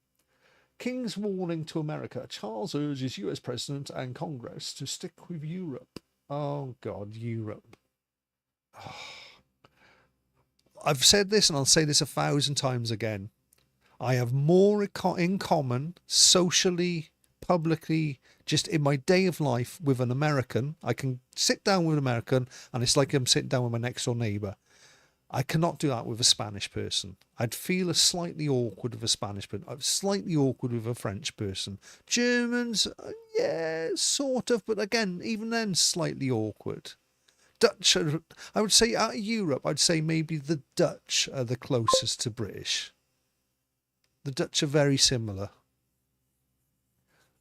King's warning to America. Charles urges US President and Congress to stick with Europe. Oh, God, Europe. Oh. I've said this and I'll say this 1,000 times again. I have more in common socially, publicly, just in my day of life with an American. I can sit down with an American and it's like I'm sitting down with my next door neighbour. I cannot do that with a Spanish person. I'd feel a slightly awkward with a Spanish person. I'm slightly awkward with a French person. Germans, yeah, sort of, but again, even then, slightly awkward. Dutch, I would say out of Europe, I'd say maybe the Dutch are the closest to British. The Dutch are very similar.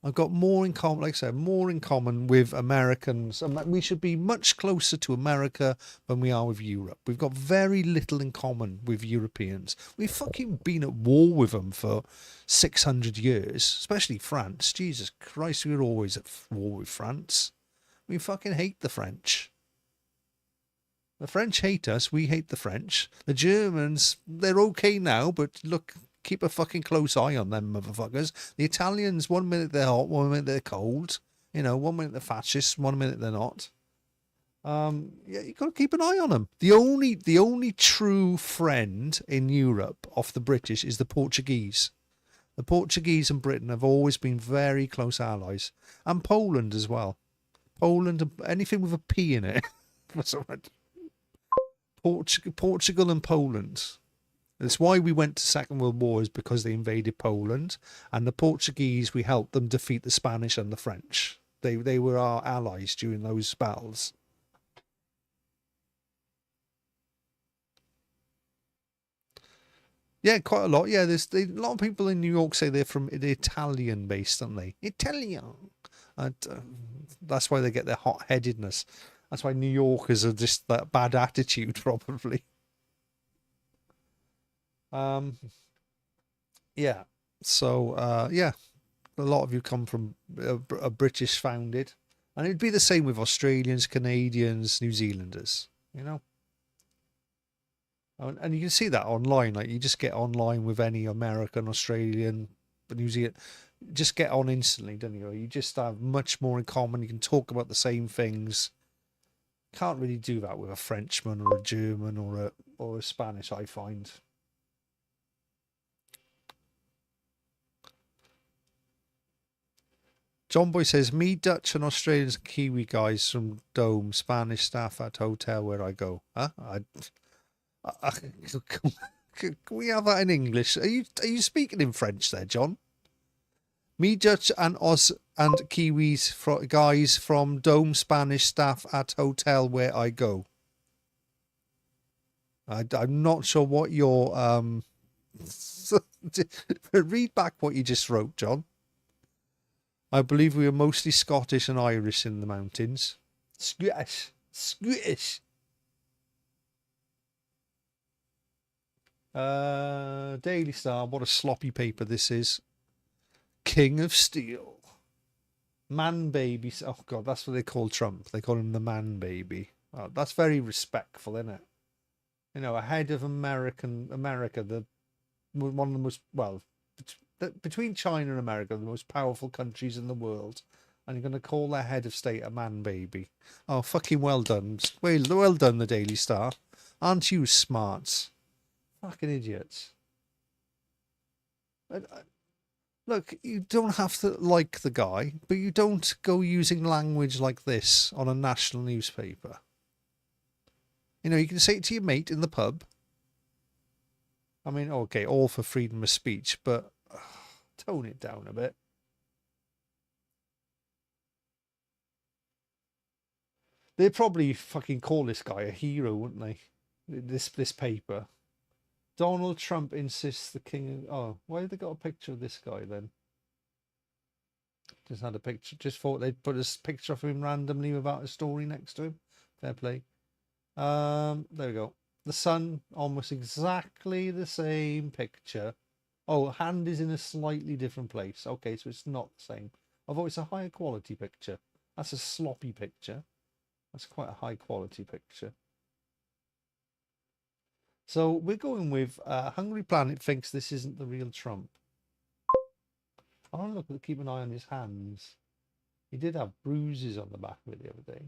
I've got more in common, like I said, more in common with Americans. And we should be much closer to America than we are with Europe. We've got very little in common with Europeans. We've fucking been at war with them for 600 years, especially France. Jesus Christ, we were always at war with France. We fucking hate the French. The French hate us, we hate the French. The Germans, they're okay now, but look, keep a fucking close eye on them motherfuckers. The Italians, 1 minute they're hot, 1 minute they're cold. You know, 1 minute they're fascists, 1 minute they're not. Yeah, you got to keep an eye on them. The only true friend in Europe of the British is the Portuguese. The Portuguese and Britain have always been very close allies, and Poland as well. Poland, anything with a P in it. Portugal and Poland. That's why we went to Second World War, is because they invaded Poland, and the Portuguese, we helped them defeat the Spanish and the French. They were our allies during those battles. Yeah, quite a lot. Yeah, there's a lot of people in New York say they're from the Italian base, aren't they? Italian. And that's why they get their hot-headedness. That's why New Yorkers are just that bad attitude, probably. Yeah. So, yeah, a lot of you come from a British founded, and it'd be the same with Australians, Canadians, New Zealanders, you know. And you can see that online. Like, you just get online with any American, Australian, New Zealand, just get on instantly, don't you? You just have much more in common. You can talk about the same things. Can't really do that with a Frenchman or a German or a Spanish, I find. John Boy says, me, Dutch and Australians and Kiwi guys from Dome, Spanish staff at hotel where I go. Huh? Can we have that in English? Are you speaking in French there, John? Me, Dutch and Oz and Kiwis guys from Dome, Spanish staff at hotel where I go. I'm not sure what your read back what you just wrote, John. I believe we are mostly Scottish and Irish in the mountains. Scottish. Daily Star, what a sloppy paper this is. King of Steel. Man baby. Oh God, that's what they call Trump. They call him the man baby. Oh, that's very respectful, isn't it? You know, ahead of America, one of the most, well, between China and America, the most powerful countries in the world, and you're going to call their head of state a man baby. Oh, fucking well done. Well done, the Daily Star. Aren't you smart? Fucking idiots. Look, you don't have to like the guy, but you don't go using language like this on a national newspaper. You know, you can say it to your mate in the pub. I mean, okay, all for freedom of speech, but tone it down a bit. They'd probably fucking call this guy a hero, wouldn't they? This paper. Donald Trump insists the king of... Oh, why have they got a picture of this guy then? Just had a picture. Just thought they'd put a picture of him randomly without a story next to him. Fair play. There we go. The Sun, almost exactly the same picture. Oh, hand is in a slightly different place. Okay, so it's not the same. Although it's a higher quality picture. That's a sloppy picture. That's quite a high quality picture. So we're going with Hungry Planet thinks this isn't the real Trump. I want to look at keep an eye on his hands. He did have bruises on the back of it the other day.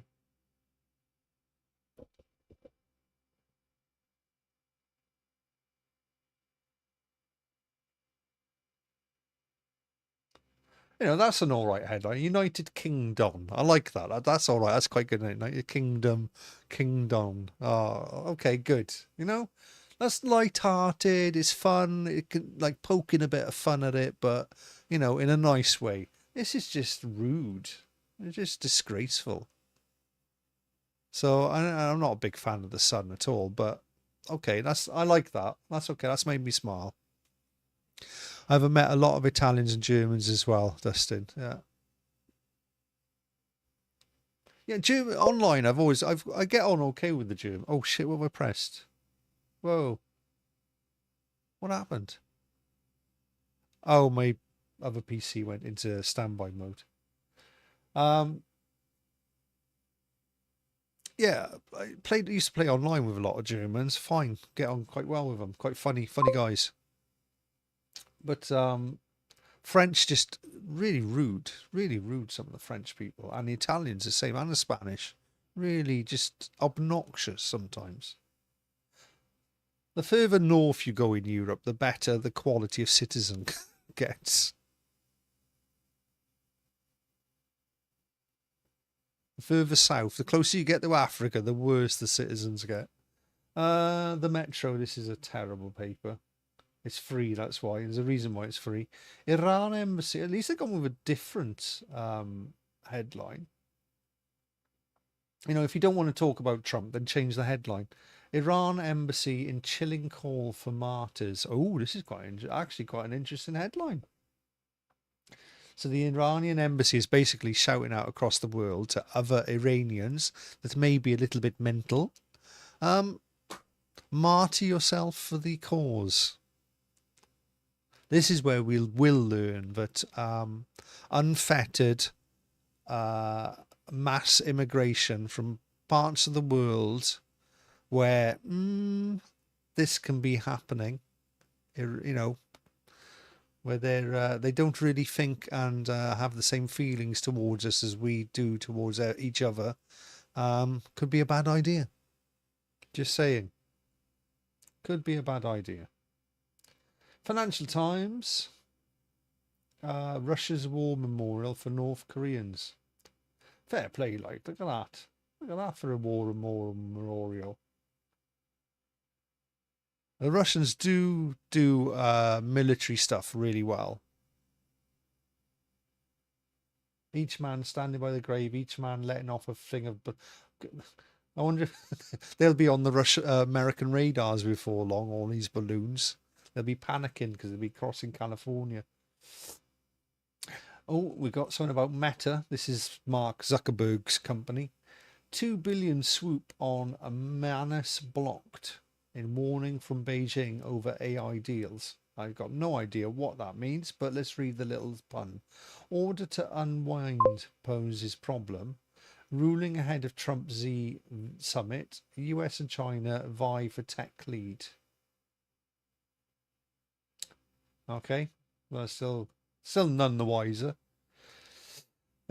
You know, that's an all right headline. United Kingdom. I like that. That's all right. That's quite good. United Kingdom. Kingdom. Oh, okay, good. You know, that's light-hearted. It's fun. It can, like, poking a bit of fun at it, but, you know, in a nice way. This is just rude. It's just disgraceful. So I'm not a big fan of the Sun at all, but okay, I like that. That's okay. That's made me smile. I've met a lot of Italians and Germans as well, Dustin. Yeah. Yeah, German online. I get on okay with the German. Oh shit! What have I pressed? Whoa! What happened? Oh, my other PC went into standby mode. Yeah, used to play online with a lot of Germans. Fine, get on quite well with them. Quite funny guys. But French just really rude, some of the French people. And the Italians the same, and the Spanish. Really just obnoxious sometimes. The further north you go in Europe, the better the quality of citizen gets. The further south, the closer you get to Africa, the worse the citizens get. The Metro, this is a terrible paper. It's free, that's why. There's a reason why it's free. Iran embassy. At least they've gone with a different headline. You know, if you don't want to talk about Trump, then change the headline. Iran embassy in chilling call for martyrs. Oh, this is actually quite an interesting headline. So the Iranian embassy is basically shouting out across the world to other Iranians that may be a little bit mental. Martyr yourself for the cause. This is where we will learn that unfettered mass immigration from parts of the world where this can be happening, you know, where they don't really think and have the same feelings towards us as we do towards each other, could be a bad idea. Just saying. Could be a bad idea. Financial Times. Russia's war memorial for North Koreans. Fair play, like, look at that. Look at that for a war memorial. The Russians do military stuff really well. Each man standing by the grave, each man letting off a thing of... I wonder if they'll be on the American radars before long, all these balloons. They'll be panicking because they'll be crossing California. Oh, we got something about Meta. This is Mark Zuckerberg's company. 2 billion swoop on a Manus blocked in warning from Beijing over AI deals. I've got no idea what that means, but let's read the little pun. Order to unwind poses problem. Ruling ahead of Trump Z summit. US and China vie for tech lead. Okay, well, still none the wiser.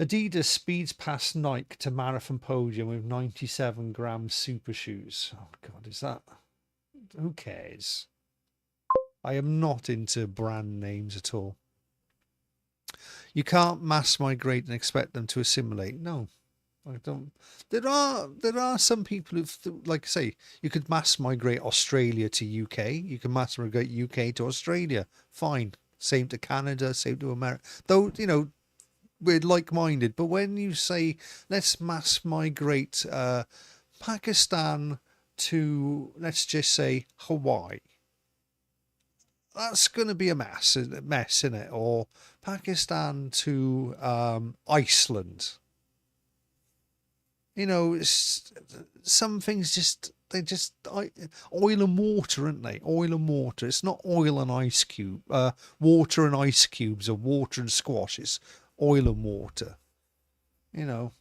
Adidas speeds past Nike to marathon podium with 97-gram super shoes. Oh God, is that? Who cares? I am not into brand names at all. You can't mass migrate and expect them to assimilate. No, I don't. There are some people who, like I say, you could mass migrate Australia to UK. You can mass migrate UK to Australia. Fine. Same to Canada. Same to America. Though, you know, we're like-minded. But when you say let's mass migrate Pakistan to, let's just say, Hawaii, that's going to be a mess, isn't it? Or Pakistan to Iceland. You know, some things they're just oil and water, aren't they? Oil and water. It's not oil and ice cube, water and ice cubes, or water and squash. It's oil and water, you know.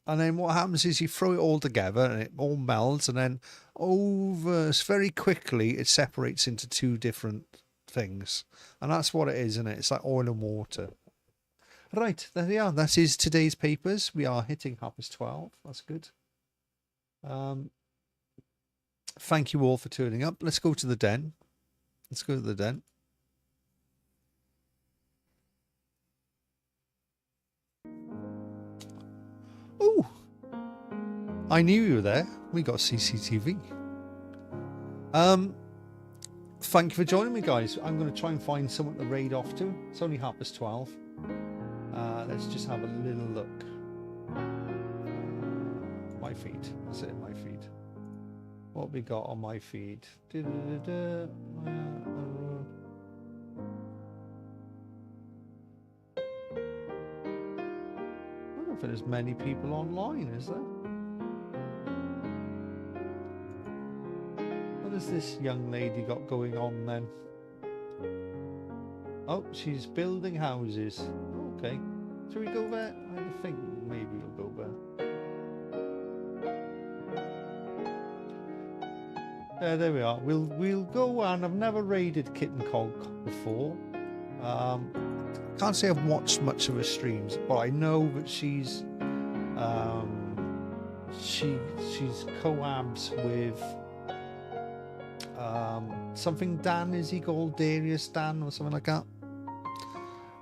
And then what happens is you throw it all together and it all melts, and then very quickly it separates into two different things. And that's what it is, isn't it? It's like oil and water. Right, there we are. That is today's papers. We are hitting 12:30. That's good. Thank you all for turning up. Let's go to the den. Let's go to the den. Oh, I knew you were there. We got CCTV. Thank you for joining me, guys. I'm going to try and find someone to raid off to. It's only 12:30. Let's just have a little look. My feed. That's it, my feed. What we got on my feed? I don't know if there's many people online, is there? What has this young lady got going on then? Oh, she's building houses. Okay. Shall we go there? I think maybe we'll go there. There we are. We'll go, and I've never raided Kitten Cog before. Can't say I've watched much of her streams, but I know that she's collabs with something Dan, is he called Darius Dan or something like that?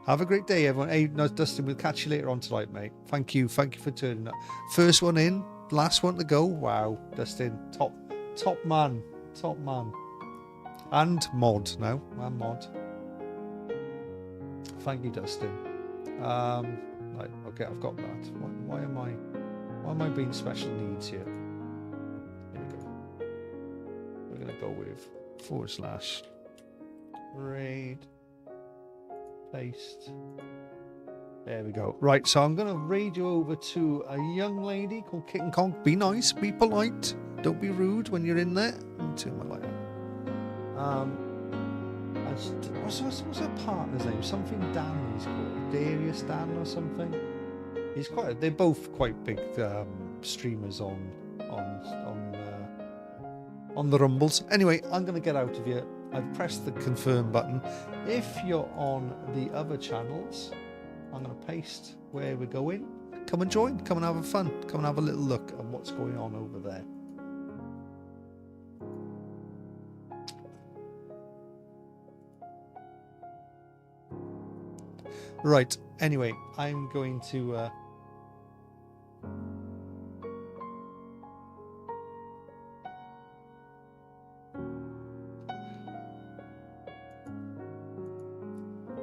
Have a great day, everyone. Hey, no, Dustin, we'll catch you later on tonight, mate. Thank you for turning up. First one in, last one to go. Wow, Dustin, top man, and mod now, and mod. Thank you, Dustin. Right, okay, I've got that. Why am I being special needs here? Here we go. We're gonna go with / raid. Paste. There we go. Right, so I'm going to raid you over to a young lady called Kitten Cog. Be nice, be polite. Don't be rude when you're in there. Let me turn my light on. What's her partner's name? Something Dan he's called. Darius Dan or something. They're both quite big streamers on the Rumbles. Anyway, I'm going to get out of here. I've pressed the confirm button. If you're on the other channels, I'm going to paste where we're going. Come and join. Come and have a fun. Come and have a little look at what's going on over there. Right. Anyway, I'm going to...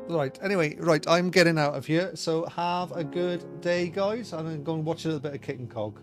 Right, anyway, right, I'm getting out of here. So have a good day, guys. I'm going to go and watch a little bit of Kitten Cog.